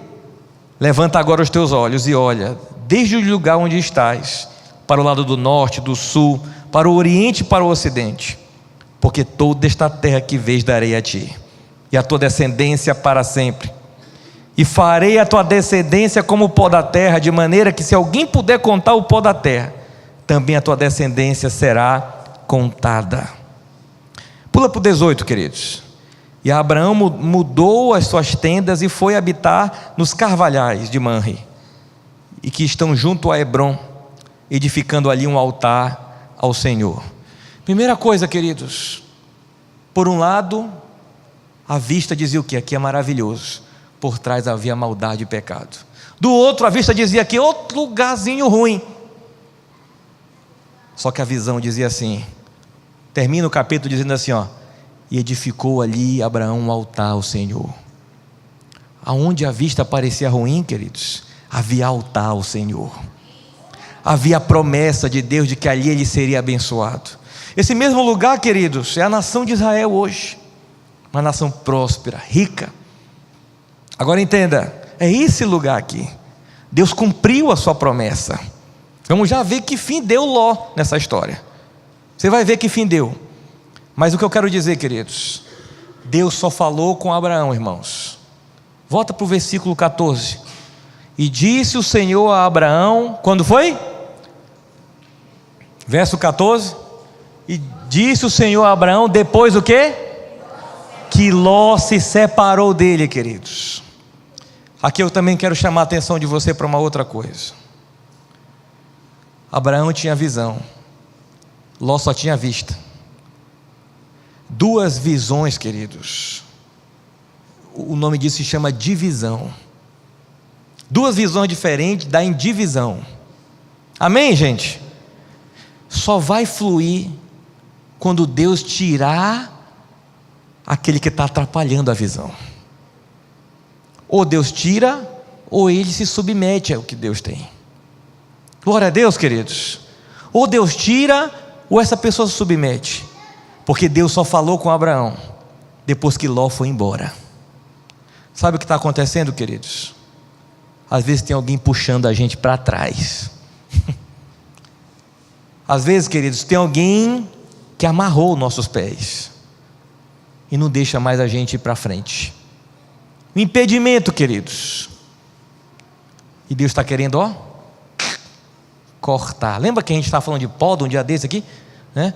A: levanta agora os teus olhos e olha, desde o lugar onde estás, para o lado do norte, do sul, para o oriente e para o ocidente, porque toda esta terra que vês darei a ti, e a tua descendência para sempre. E farei a tua descendência como o pó da terra, de maneira que se alguém puder contar o pó da terra, também a tua descendência será contada. Pula para o 18, queridos. E Abraão mudou as suas tendas e foi habitar nos carvalhais de Manre, e que estão junto a Hebrom, edificando ali um altar ao Senhor. Primeira coisa, queridos, por um lado, a vista dizia o que? Aqui é maravilhoso. Por trás havia maldade e pecado. Do outro, a vista dizia que outro lugarzinho ruim. Só que a visão dizia assim, termina o capítulo dizendo assim, ó: e edificou ali Abraão um altar ao Senhor. Aonde a vista parecia ruim, queridos, havia altar ao Senhor. Havia a promessa de Deus de que ali ele seria abençoado. Esse mesmo lugar, queridos, é a nação de Israel hoje. Uma nação próspera, rica. Agora entenda, é esse lugar aqui. Deus cumpriu a sua promessa. Vamos já ver que fim deu Ló nessa história. Você vai ver que fim deu. Mas o que eu quero dizer, queridos, Deus só falou com Abraão, irmãos. Volta para o versículo 14. E disse o Senhor a Abraão, quando foi? Verso 14. E disse o Senhor a Abraão, depois o quê? Que Ló se separou dele, queridos. Aqui eu também quero chamar a atenção de você para uma outra coisa. Abraão tinha visão, Ló só tinha vista. Duas visões, queridos. O nome disso se chama divisão. Duas visões diferentes dá em divisão. Amém, gente? Só vai fluir quando Deus tirar aquele que está atrapalhando a visão. Ou Deus tira, ou ele se submete ao que Deus tem. Glória a Deus, queridos. Ou Deus tira, ou essa pessoa se submete. Porque Deus só falou com Abraão depois que Ló foi embora. Sabe o que está acontecendo, queridos? Às vezes tem alguém puxando a gente para trás. Às vezes, queridos, tem alguém que amarrou nossos pés e não deixa mais a gente ir para frente. O impedimento, queridos. E Deus está querendo, cortar. Lembra que a gente estava falando de poda um dia desse aqui? Né?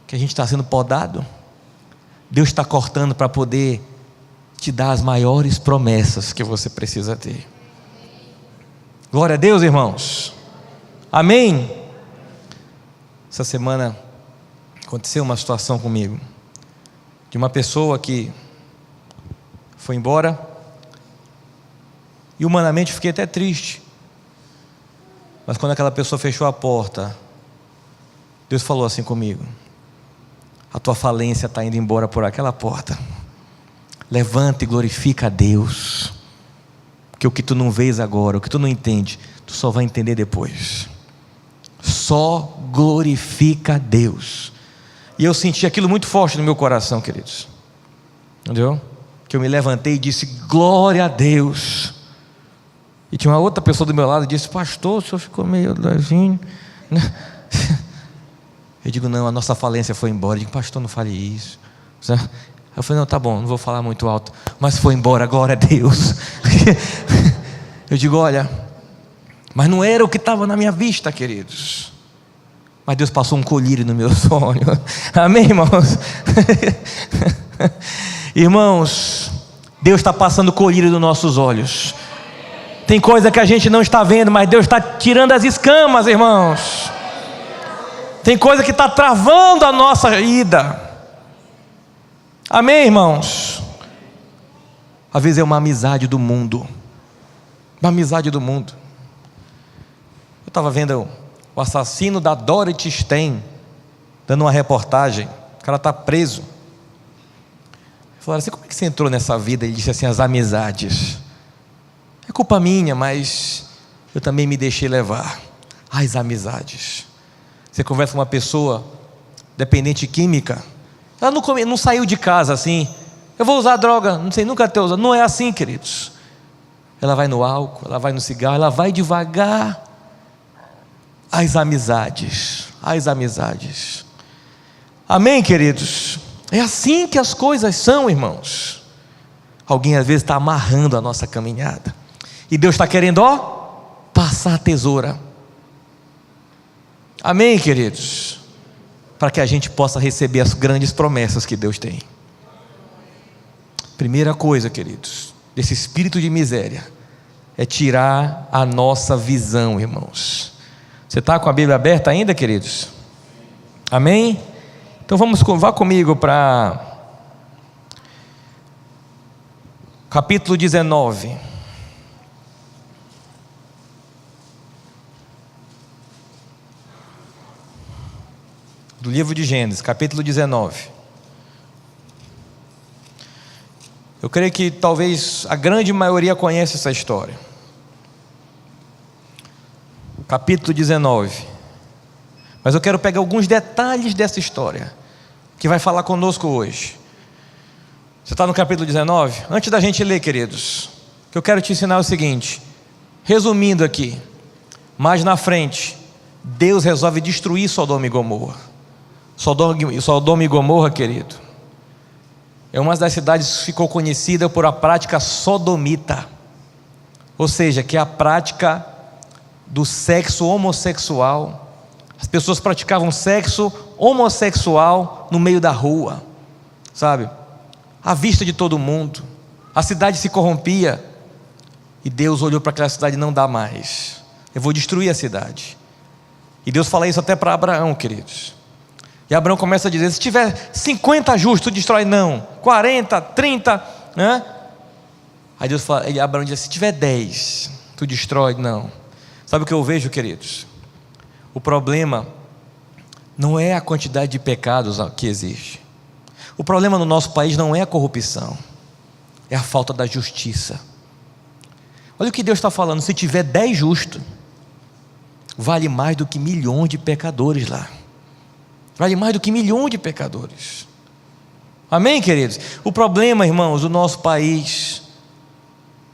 A: Que a gente está sendo podado. Deus está cortando para poder te dar as maiores promessas que você precisa ter. Glória a Deus, irmãos. Amém? Essa semana aconteceu uma situação comigo, de uma pessoa que foi embora, e humanamente fiquei até triste, mas quando aquela pessoa fechou a porta, Deus falou assim comigo: a tua falência está indo embora por aquela porta, levanta e glorifica a Deus, porque o que tu não vês agora, o que tu não entende, tu só vai entender depois. Só glorifica a Deus. E eu senti aquilo muito forte no meu coração, queridos, entendeu? Que eu me levantei e disse glória a Deus. E tinha uma outra pessoa do meu lado e disse: pastor, o senhor ficou meio levinho, né? Eu digo: não, a nossa falência foi embora. Eu digo: pastor, não fale isso. Eu falei: não, tá bom, não vou falar muito alto, mas foi embora, glória a Deus. Eu digo: olha, mas não era o que estava na minha vista, queridos, mas Deus passou um colírio no meu sonho. Amém, irmãos? Irmãos, Deus está passando colírio nos nossos olhos. Tem coisa que a gente não está vendo, mas Deus está tirando as escamas, irmãos. Tem coisa que está travando a nossa ida. Amém, irmãos? Às vezes é uma amizade do mundo. Uma amizade do mundo. Eu estava vendo o assassino da Dorothy Stein, dando uma reportagem. O cara está preso. Falaram assim: como é que você entrou nessa vida? Ele disse assim: as amizades. É culpa minha, mas eu também me deixei levar. As amizades. Você conversa com uma pessoa dependente química, ela não saiu de casa assim: eu vou usar droga, não sei nunca ter usado. Não é assim, queridos. Ela vai no álcool, ela vai no cigarro, ela vai devagar. As amizades. As amizades. Amém, queridos? É assim que as coisas são, irmãos. Alguém às vezes está amarrando a nossa caminhada, e Deus está querendo, passar a tesoura. Amém, queridos? Para que a gente possa receber as grandes promessas que Deus tem. Primeira coisa, queridos, desse espírito de miséria, é tirar a nossa visão, irmãos. Você está com a Bíblia aberta ainda, queridos? Amém? Então vá comigo para capítulo 19. Do livro de Gênesis, capítulo 19. Eu creio que talvez a grande maioria conheça essa história. Capítulo 19. Mas eu quero pegar alguns detalhes dessa história que vai falar conosco hoje. Você está no capítulo 19? Antes da gente ler, queridos, o que eu quero te ensinar é o seguinte. Resumindo aqui, mais na frente, Deus resolve destruir Sodoma e Gomorra. Sodoma e Gomorra, querido, é uma das cidades que ficou conhecida por a prática sodomita, ou seja, que é a prática do sexo homossexual. As pessoas praticavam sexo homossexual no meio da rua, sabe? À vista de todo mundo. A cidade se corrompia. E Deus olhou para aquela cidade e não dá mais. Eu vou destruir a cidade. E Deus fala isso até para Abraão, queridos. E Abraão começa a dizer: se tiver 50 justos, tu destrói. Não. 40, 30, né? Aí Deus fala, Abraão diz: se tiver 10, tu destrói. Não. Sabe o que eu vejo, queridos? O problema não é a quantidade de pecados que existe. O problema no nosso país não é a corrupção, é a falta da justiça. Olha o que Deus está falando: se tiver 10 justos, vale mais do que milhões de pecadores lá. Vale mais do que milhões de pecadores. Amém, queridos? O problema, irmãos, do nosso país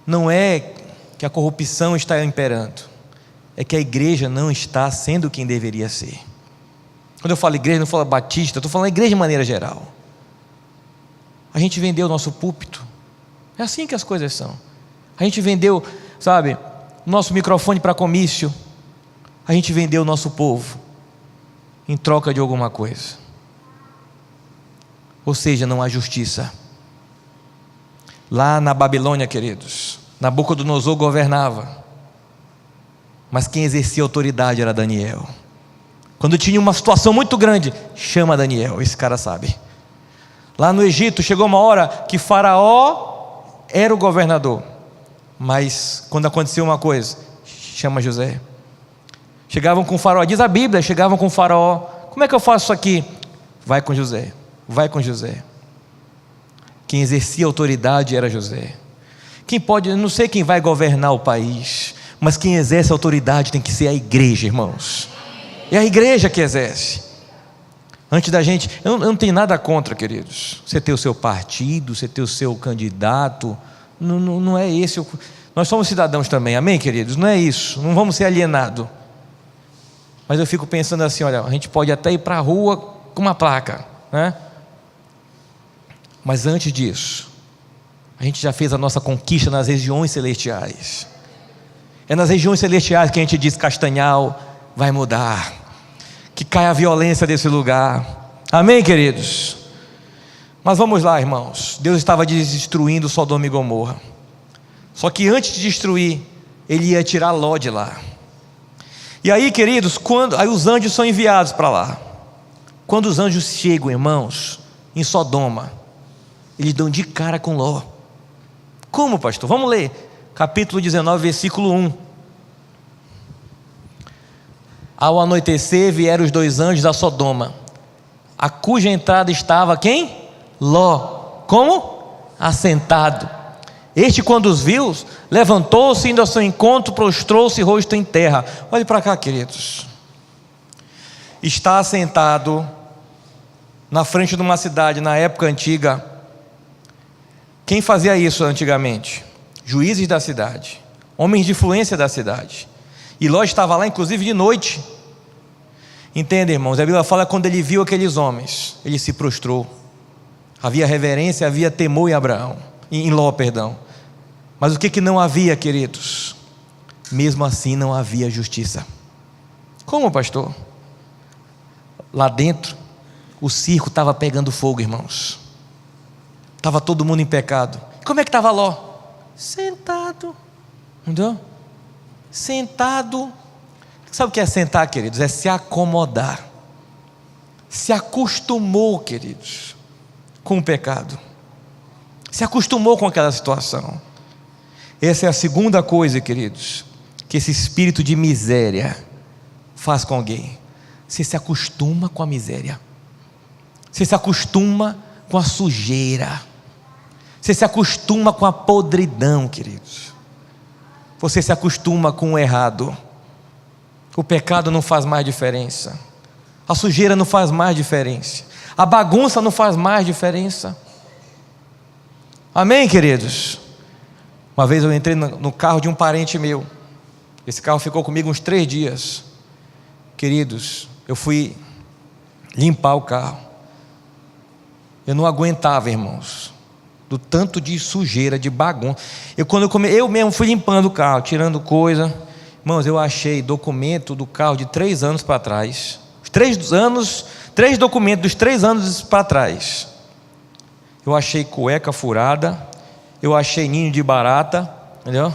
A: não é que a corrupção está imperando, é que a igreja não está sendo quem deveria ser. Quando eu falo igreja, não falo batista, estou falando igreja de maneira geral. A gente vendeu o nosso púlpito. É assim que as coisas são. A gente vendeu, sabe, nosso microfone para comício. A gente vendeu o nosso povo em troca de alguma coisa. Ou seja, não há justiça. Lá na Babilônia, queridos, Nabucodonosor governava, mas quem exercia autoridade era Daniel. Quando tinha uma situação muito grande, chama Daniel, esse cara sabe. Lá no Egito chegou uma hora que Faraó era o governador, mas quando aconteceu uma coisa, chama José. Chegavam com o Faraó, diz a Bíblia, chegavam com o Faraó: como é que eu faço isso aqui? Vai com José, vai com José. Quem exercia autoridade era José. Quem pode, não sei quem vai governar o país, mas quem exerce autoridade tem que ser a igreja, irmãos. É a igreja que exerce. Antes da gente, eu não tenho nada contra, queridos, você ter o seu partido, você ter o seu candidato, não é esse. Nós somos cidadãos também, amém, queridos? Não é isso, não vamos ser alienados. Mas eu fico pensando assim: olha, a gente pode até ir para a rua com uma placa, né? Mas antes disso, a gente já fez a nossa conquista nas regiões celestiais. É nas regiões celestiais que a gente diz: Castanhal vai mudar, que cai a violência desse lugar. Amém, queridos? Mas vamos lá, irmãos. Deus estava destruindo Sodoma e Gomorra. Só que antes de destruir, Ele ia tirar Ló de lá. E aí, queridos, aí os anjos são enviados para lá. Quando os anjos chegam, irmãos, em Sodoma, eles dão de cara com Ló. Como, pastor? Vamos ler capítulo 19, versículo 1. Ao anoitecer vieram os 2 anjos a Sodoma, a cuja entrada estava quem? Ló. Como? Assentado. Este, quando os viu, levantou-se, indo ao seu encontro, prostrou-se rosto em terra. Olhe para cá, queridos. Está assentado na frente de uma cidade, na época antiga. Quem fazia isso antigamente? Juízes da cidade, homens de influência da cidade. E Ló estava lá, inclusive, de noite. Entende, irmãos? A Bíblia fala que quando ele viu aqueles homens, ele se prostrou. Havia reverência, havia temor em Ló, perdão. Mas o que não havia, queridos? Mesmo assim não havia justiça. Como, pastor? Lá dentro, o circo estava pegando fogo, irmãos. Estava todo mundo em pecado. Como é que estava Ló? Sentado. Entendeu? Sentado. Sabe o que é sentar, queridos? É se acomodar. Se acostumou, queridos, com o pecado. Se acostumou com aquela situação. Essa é a segunda coisa, queridos, que esse espírito de miséria faz com alguém. Você se acostuma com a miséria. Você se acostuma com a sujeira. Você se acostuma com a podridão, queridos. Você se acostuma com o errado. O pecado não faz mais diferença. A sujeira não faz mais diferença. A bagunça não faz mais diferença. Amém, queridos? Uma vez eu entrei no carro de um parente meu. Esse carro ficou comigo uns 3 dias. Queridos, eu fui limpar o carro. Eu não aguentava, irmãos, do tanto de sujeira, de bagunça. Eu mesmo fui limpando o carro, tirando coisa. Irmãos, eu achei documento do carro de 3 anos para trás. 3 documentos dos 3 anos para trás. Eu achei cueca furada. Eu achei ninho de barata, entendeu?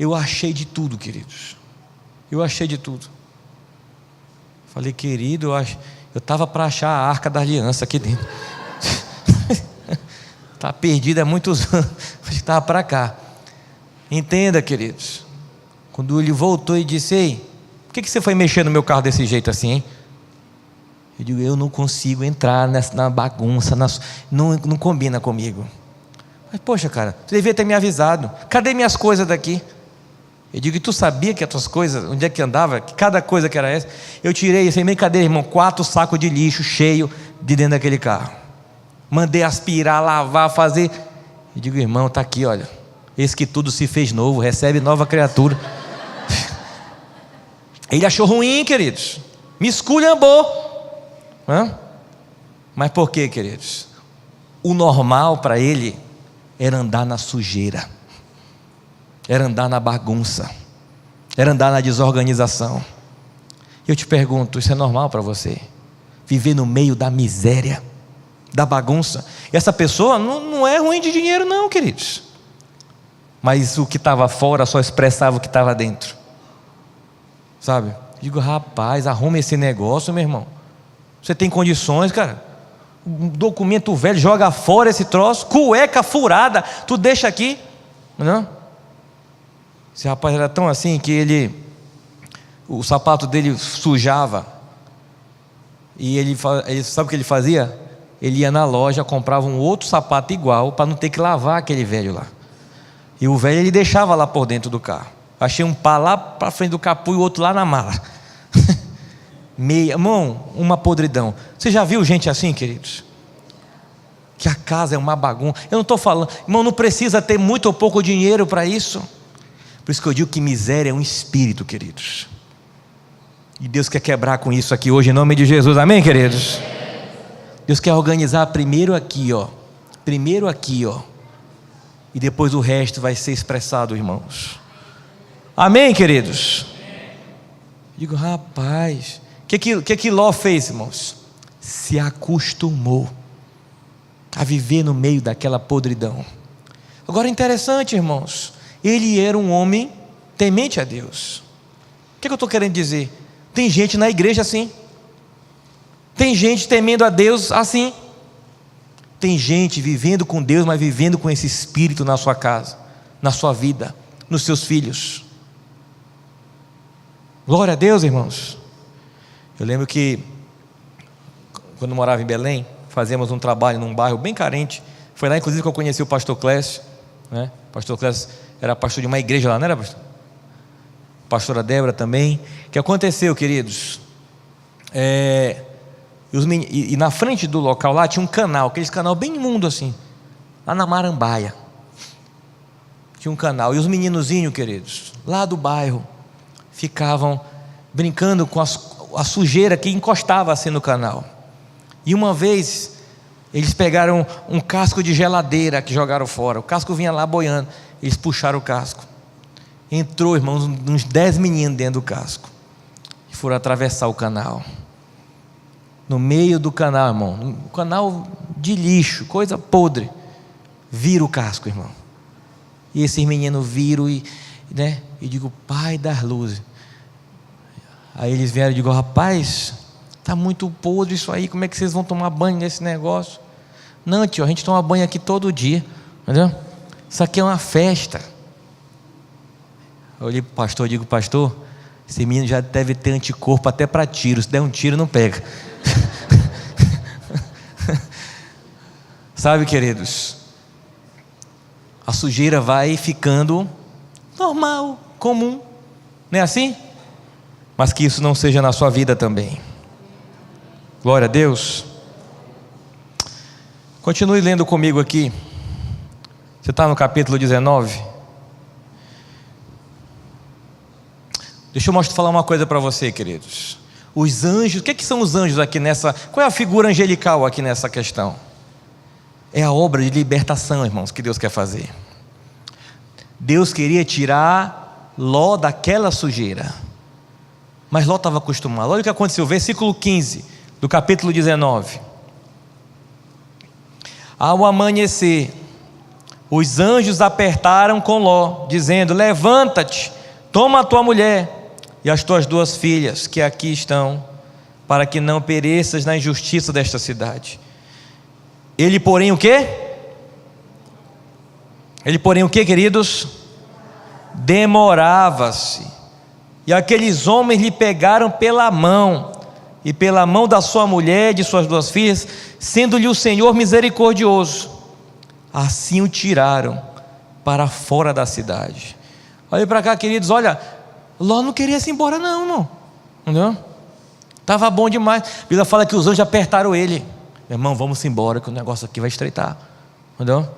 A: eu achei de tudo, queridos. Eu achei de tudo. Falei, querido, eu estava para achar a Arca da Aliança aqui dentro. Está perdida há muitos anos. Acho que estava para cá. Entenda, queridos. Quando ele voltou e disse, ei, por que você foi mexer no meu carro desse jeito assim, hein? Eu digo, eu não consigo entrar na bagunça, não combina comigo. Mas poxa, cara, você devia ter me avisado. Cadê minhas coisas daqui? Eu digo, e tu sabia que as tuas coisas, onde é que andava, que cada coisa que era essa? Eu tirei, sem brincadeira, irmão, 4 sacos de lixo cheio de dentro daquele carro. Mandei aspirar, lavar, fazer. Eu digo, irmão, está aqui, olha. Eis que tudo se fez novo, recebe nova criatura. Ele achou ruim, queridos. Me esculhambou. Mas por quê, queridos? O normal para ele era andar na sujeira, era andar na bagunça, era andar na desorganização. Eu te pergunto, isso é normal para você? Viver no meio da miséria, da bagunça? E essa pessoa não é ruim de dinheiro não, queridos. Mas o que estava fora só expressava o que estava dentro. Sabe? Digo, rapaz, arruma esse negócio, meu irmão. Você tem condições, cara? Um documento velho, joga fora esse troço. Cueca furada, tu deixa aqui. Não? Esse rapaz era tão assim que o sapato dele sujava. E ele sabe o que ele fazia? Ele ia na loja, comprava um outro sapato igual, para não ter que lavar aquele velho lá. E o velho ele deixava lá por dentro do carro. Achei um pá lá para frente do capô e o outro lá na mala. Irmão, uma podridão. Você já viu gente assim, queridos? Que a casa é uma bagunça. Eu não estou falando, irmão, não precisa ter muito ou pouco dinheiro para isso. Por isso que eu digo que miséria é um espírito, queridos. E Deus quer quebrar com isso aqui hoje, em nome de Jesus, amém, queridos? Deus quer organizar primeiro aqui, ó. Primeiro aqui, ó. E depois o resto vai ser expressado, irmãos. Amém, queridos? Digo, rapaz, o que Ló fez, irmãos? Se acostumou a viver no meio daquela podridão. Agora interessante, irmãos, ele era um homem temente a Deus. O que eu estou querendo dizer? Tem gente na igreja assim. Tem gente temendo a Deus assim. Tem gente vivendo com Deus, mas vivendo com esse espírito na sua casa, na sua vida, nos seus filhos. Glória a Deus, irmãos. Eu lembro que quando eu morava em Belém, fazíamos um trabalho num bairro bem carente. Foi lá inclusive que eu conheci o pastor Clécio, né? O pastor Clécio era pastor de uma igreja lá, não era, pastor? Pastora Débora também. O que aconteceu, queridos? E na frente do local lá tinha um canal, aquele canal bem imundo assim, lá na Marambaia. Tinha um canal, e os meninozinhos, queridos, lá do bairro, ficavam brincando com a sujeira que encostava assim no canal. E uma vez eles pegaram um casco de geladeira que jogaram fora. O casco vinha lá boiando. Eles puxaram o casco. Entrou, irmãos, uns 10 meninos dentro do casco e foram atravessar o canal. No meio do canal, irmão, um canal de lixo, coisa podre. Vira o casco, irmão. E esses meninos viram e digo, Pai das luzes. Aí eles vieram e digo, rapaz, está muito podre isso aí, como é que vocês vão tomar banho nesse negócio? Não, tio, a gente toma banho aqui todo dia, entendeu? Isso aqui é uma festa. Eu olhei para o pastor e digo, pastor, esse menino já deve ter anticorpo até para tiro, se der um tiro não pega. Sabe, queridos, a sujeira vai ficando normal, comum, não é assim? Mas que isso não seja na sua vida também. Glória a Deus. Continue lendo comigo aqui. Você está no capítulo 19. Deixa eu falar uma coisa para você, queridos. Os anjos, o que são os anjos aqui nessa? Qual é a figura angelical aqui nessa questão? É a obra de libertação, irmãos, que Deus quer fazer. Deus queria tirar Ló daquela sujeira, mas Ló estava acostumado. Olha o que aconteceu, versículo 15 do capítulo 19. Ao amanhecer, os anjos apertaram com Ló, dizendo: levanta-te, toma a tua mulher e as tuas 2 filhas, que aqui estão, para que não pereças na injustiça desta cidade. Ele, porém, o quê? Ele, porém, o quê, queridos? Demorava-se. E aqueles homens lhe pegaram pela mão, e pela mão da sua mulher e de suas 2 filhas, sendo-lhe o Senhor misericordioso. Assim o tiraram para fora da cidade. Olha para cá, queridos, olha, Ló não queria se embora não, irmão. Entendeu? Estava bom demais. A Bíblia fala que os anjos apertaram ele. Irmão, vamos embora, que o negócio aqui vai estreitar. Entendeu?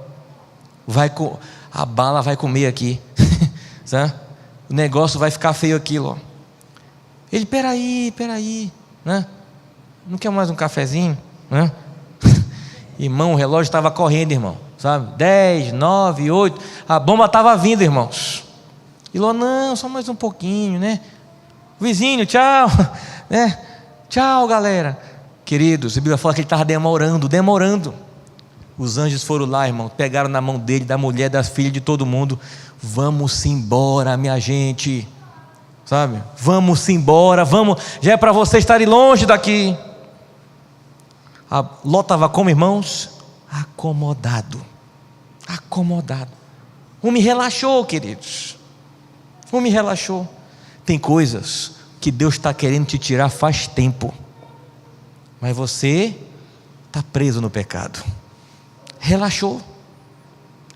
A: A bala vai comer aqui. Sabe? O negócio vai ficar feio aqui, Ló. Ele, peraí, né? Não quer mais um cafezinho, né? Irmão, o relógio estava correndo, irmão, sabe? 10, 9, 8, a bomba estava vindo, irmãos. E Ló, não, só mais um pouquinho, né? Vizinho, tchau, né? Tchau, galera. Queridos, a Bíblia fala que ele estava demorando. Os anjos foram lá, irmão, pegaram na mão dele, da mulher, das filhas, de todo mundo. Vamos embora, minha gente, sabe? Vamos embora, vamos. Já é para vocês estarem longe daqui. Ló estava como, irmãos? Acomodado. Me relaxou, queridos. Me relaxou. Tem coisas que Deus está querendo te tirar faz tempo, mas você está preso no pecado. Relaxou.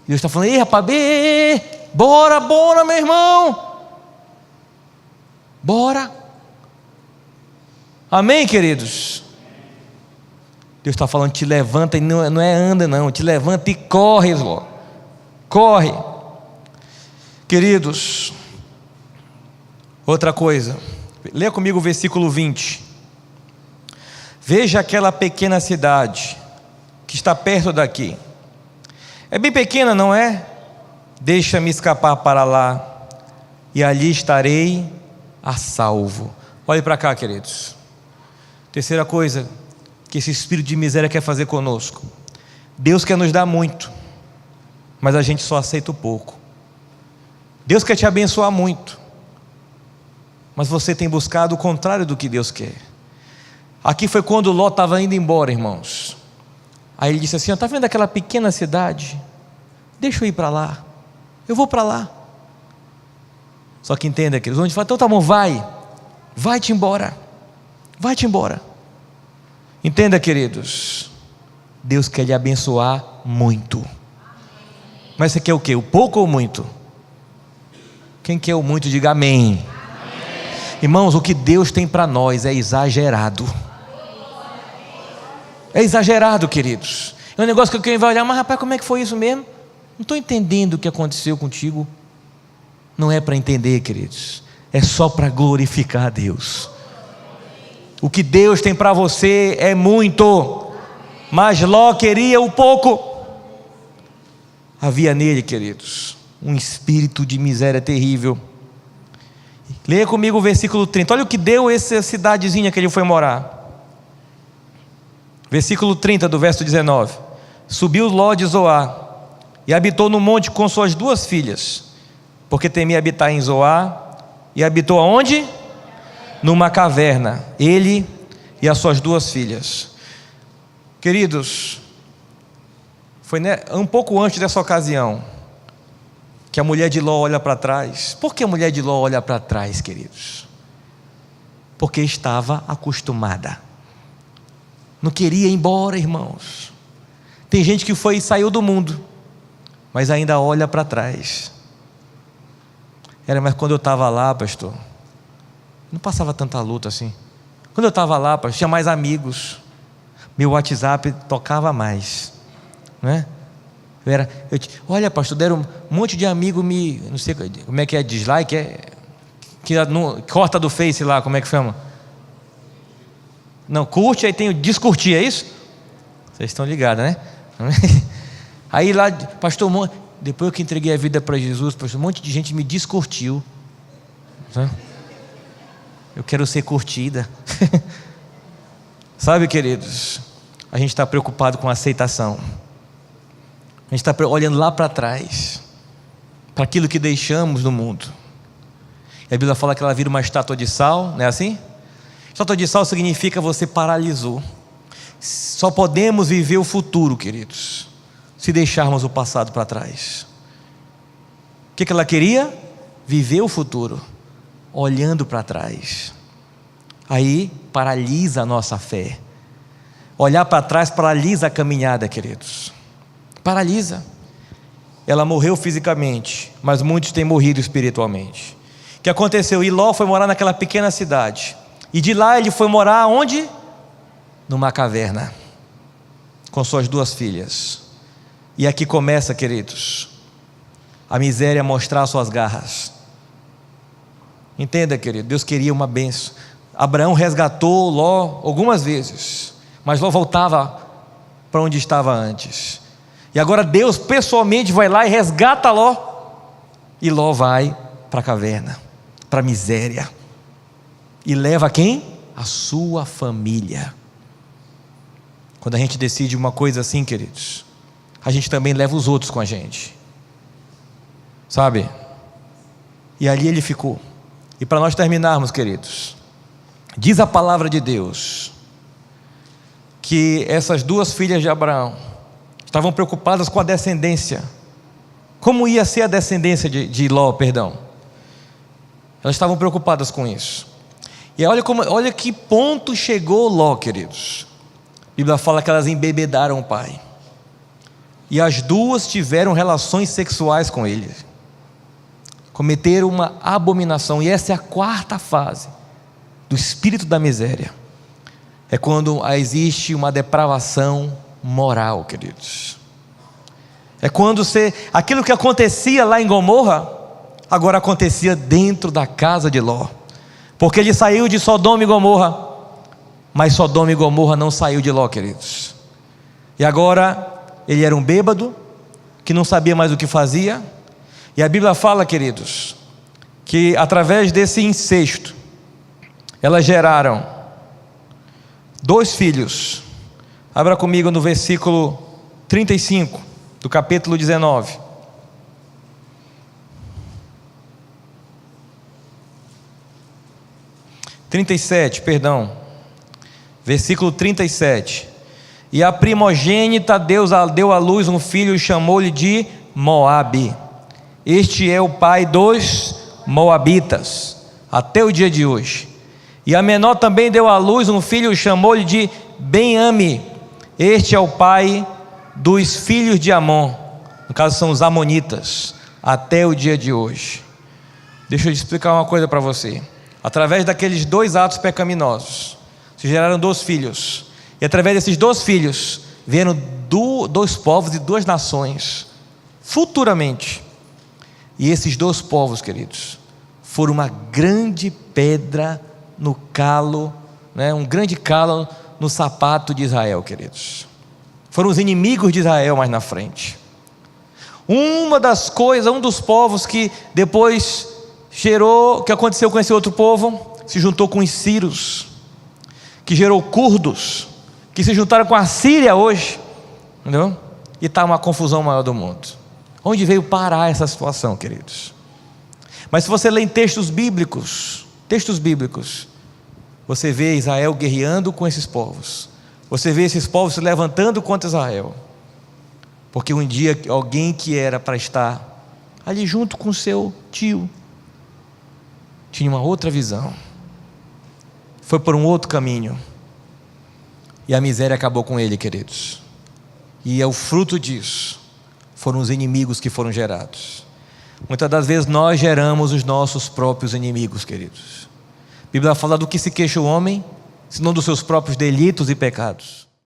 A: Deus está falando: ei, rapaz, bora, meu irmão. Bora. Amém, queridos? Deus está falando: te levanta, e não é anda não, te levanta e corre, Ló. Corre. Queridos, outra coisa, leia comigo o versículo 20. Veja aquela pequena cidade que está perto daqui. É bem pequena, não é? Deixa-me escapar para lá, e ali estarei a salvo. Olhe para cá, queridos. Terceira coisa que esse espírito de miséria quer fazer conosco: Deus quer nos dar muito, mas a gente só aceita o pouco. Deus quer te abençoar muito, mas você tem buscado o contrário do que Deus quer. Aqui foi quando Ló estava indo embora, irmãos. Aí ele disse assim: está vendo aquela pequena cidade? Deixa eu ir para lá, eu vou para lá. Só que entenda, queridos, onde fala: então tá bom, vai-te embora. Entenda, queridos, Deus quer lhe abençoar muito. Mas você quer o quê? O pouco ou o muito? Quem quer o muito, diga amém. Irmãos, o que Deus tem para nós é exagerado. É exagerado, queridos. É um negócio que alguém vai olhar: mas rapaz, como é que foi isso mesmo? Não estou entendendo o que aconteceu contigo. Não é para entender, queridos, é só para glorificar a Deus. O que Deus tem para você é muito, mas Ló queria o pouco. Havia nele, queridos, um espírito de miséria terrível. Leia comigo o versículo 30. Olha o que deu essa cidadezinha que ele foi morar. Versículo 30 do verso 19. Subiu Ló de Zoar e habitou no monte com suas 2 filhas, porque temia habitar em Zoar. E habitou aonde? Numa caverna, ele e as suas 2 filhas. Queridos, foi um pouco antes dessa ocasião que a mulher de Ló olha para trás. Por que a mulher de Ló olha para trás, queridos? Porque estava acostumada, não queria ir embora, irmãos. Tem gente que foi e saiu do mundo, mas ainda olha para trás. Mas quando eu estava lá, pastor, não passava tanta luta assim. Quando eu estava lá, pastor, tinha mais amigos, meu WhatsApp tocava mais, não é? Olha, pastor, deram um monte de amigo não sei como é que é, dislike, corta do Face lá, como é que chama? Não, curte, aí tem o descurtir, é isso? Vocês estão ligados, né? Aí lá, pastor, depois que entreguei a vida para Jesus, pastor, um monte de gente me descurtiu. Eu quero ser curtida. Sabe, queridos, a gente está preocupado com a aceitação. A gente está olhando lá para trás, para aquilo que deixamos no mundo. E a Bíblia fala que ela vira uma estátua de sal, não é assim? Estátua de sal significa você paralisou. Só podemos viver o futuro, queridos, se deixarmos o passado para trás. O que ela queria? Viver o futuro, olhando para trás. Aí paralisa a nossa fé. Olhar para trás paralisa a caminhada, queridos. Paralisa. Ela morreu fisicamente, mas muitos têm morrido espiritualmente. O que aconteceu? E Ló foi morar naquela pequena cidade, e de lá ele foi morar onde? Numa caverna, com suas 2 filhas. E aqui começa, queridos, a miséria mostrar suas garras. Entenda, querido, Deus queria uma bênção. Abraão resgatou Ló algumas vezes, mas Ló voltava para onde estava antes. E agora Deus pessoalmente vai lá e resgata Ló, e Ló vai para a caverna, para a miséria, e leva quem? A sua família. Quando a gente decide uma coisa assim, queridos, a gente também leva os outros com a gente, sabe? E ali ele ficou. E para nós terminarmos, queridos, diz a palavra de Deus que essas 2 filhas de Abraão estavam preocupadas com a descendência. Como ia ser a descendência de Ló, perdão. Elas estavam preocupadas com isso. E olha que ponto chegou Ló, queridos. A Bíblia fala que elas embebedaram o pai, e as 2 tiveram relações sexuais com ele, cometeram uma abominação. E essa é a 4ª fase do espírito da miséria. É quando existe uma depravação moral, queridos. É quando aquilo que acontecia lá em Gomorra, agora acontecia dentro da casa de Ló, porque ele saiu de Sodoma e Gomorra, mas Sodoma e Gomorra não saiu de Ló, queridos. E agora ele era um bêbado, que não sabia mais o que fazia. E a Bíblia fala, queridos, que através desse incesto, elas geraram 2 filhos. Abra comigo no versículo 35 do capítulo 19. Versículo 37. E a primogênita Deus deu à luz um filho e chamou-lhe de Moabe. Este é o pai dos Moabitas, até o dia de hoje. E a menor também deu à luz um filho e chamou-lhe de Ben-ami. Este é o pai dos filhos de Amon, no caso são os amonitas, até o dia de hoje. Deixa eu te explicar uma coisa para você. Através daqueles 2 atos pecaminosos, se geraram 2 filhos, e através desses 2 filhos vieram 2 povos e 2 nações futuramente. E esses 2 povos, queridos, foram uma grande pedra no calo, um grande calo no sapato de Israel, queridos. Foram os inimigos de Israel mais na frente. Uma das coisas, um dos povos que depois gerou, o que aconteceu com esse outro povo, se juntou com os sírios, que gerou curdos, que se juntaram com a Síria hoje, entendeu? E está uma confusão maior do mundo. Onde veio parar essa situação, queridos? Mas se você lê em textos bíblicos, você vê Israel guerreando com esses povos, você vê esses povos se levantando contra Israel, porque um dia alguém que era para estar ali junto com seu tio, tinha uma outra visão, foi por um outro caminho, e a miséria acabou com ele, queridos. E é o fruto disso, foram os inimigos que foram gerados. Muitas das vezes nós geramos os nossos próprios inimigos, queridos. A Bíblia fala do que se queixa o homem, senão dos seus próprios delitos e pecados.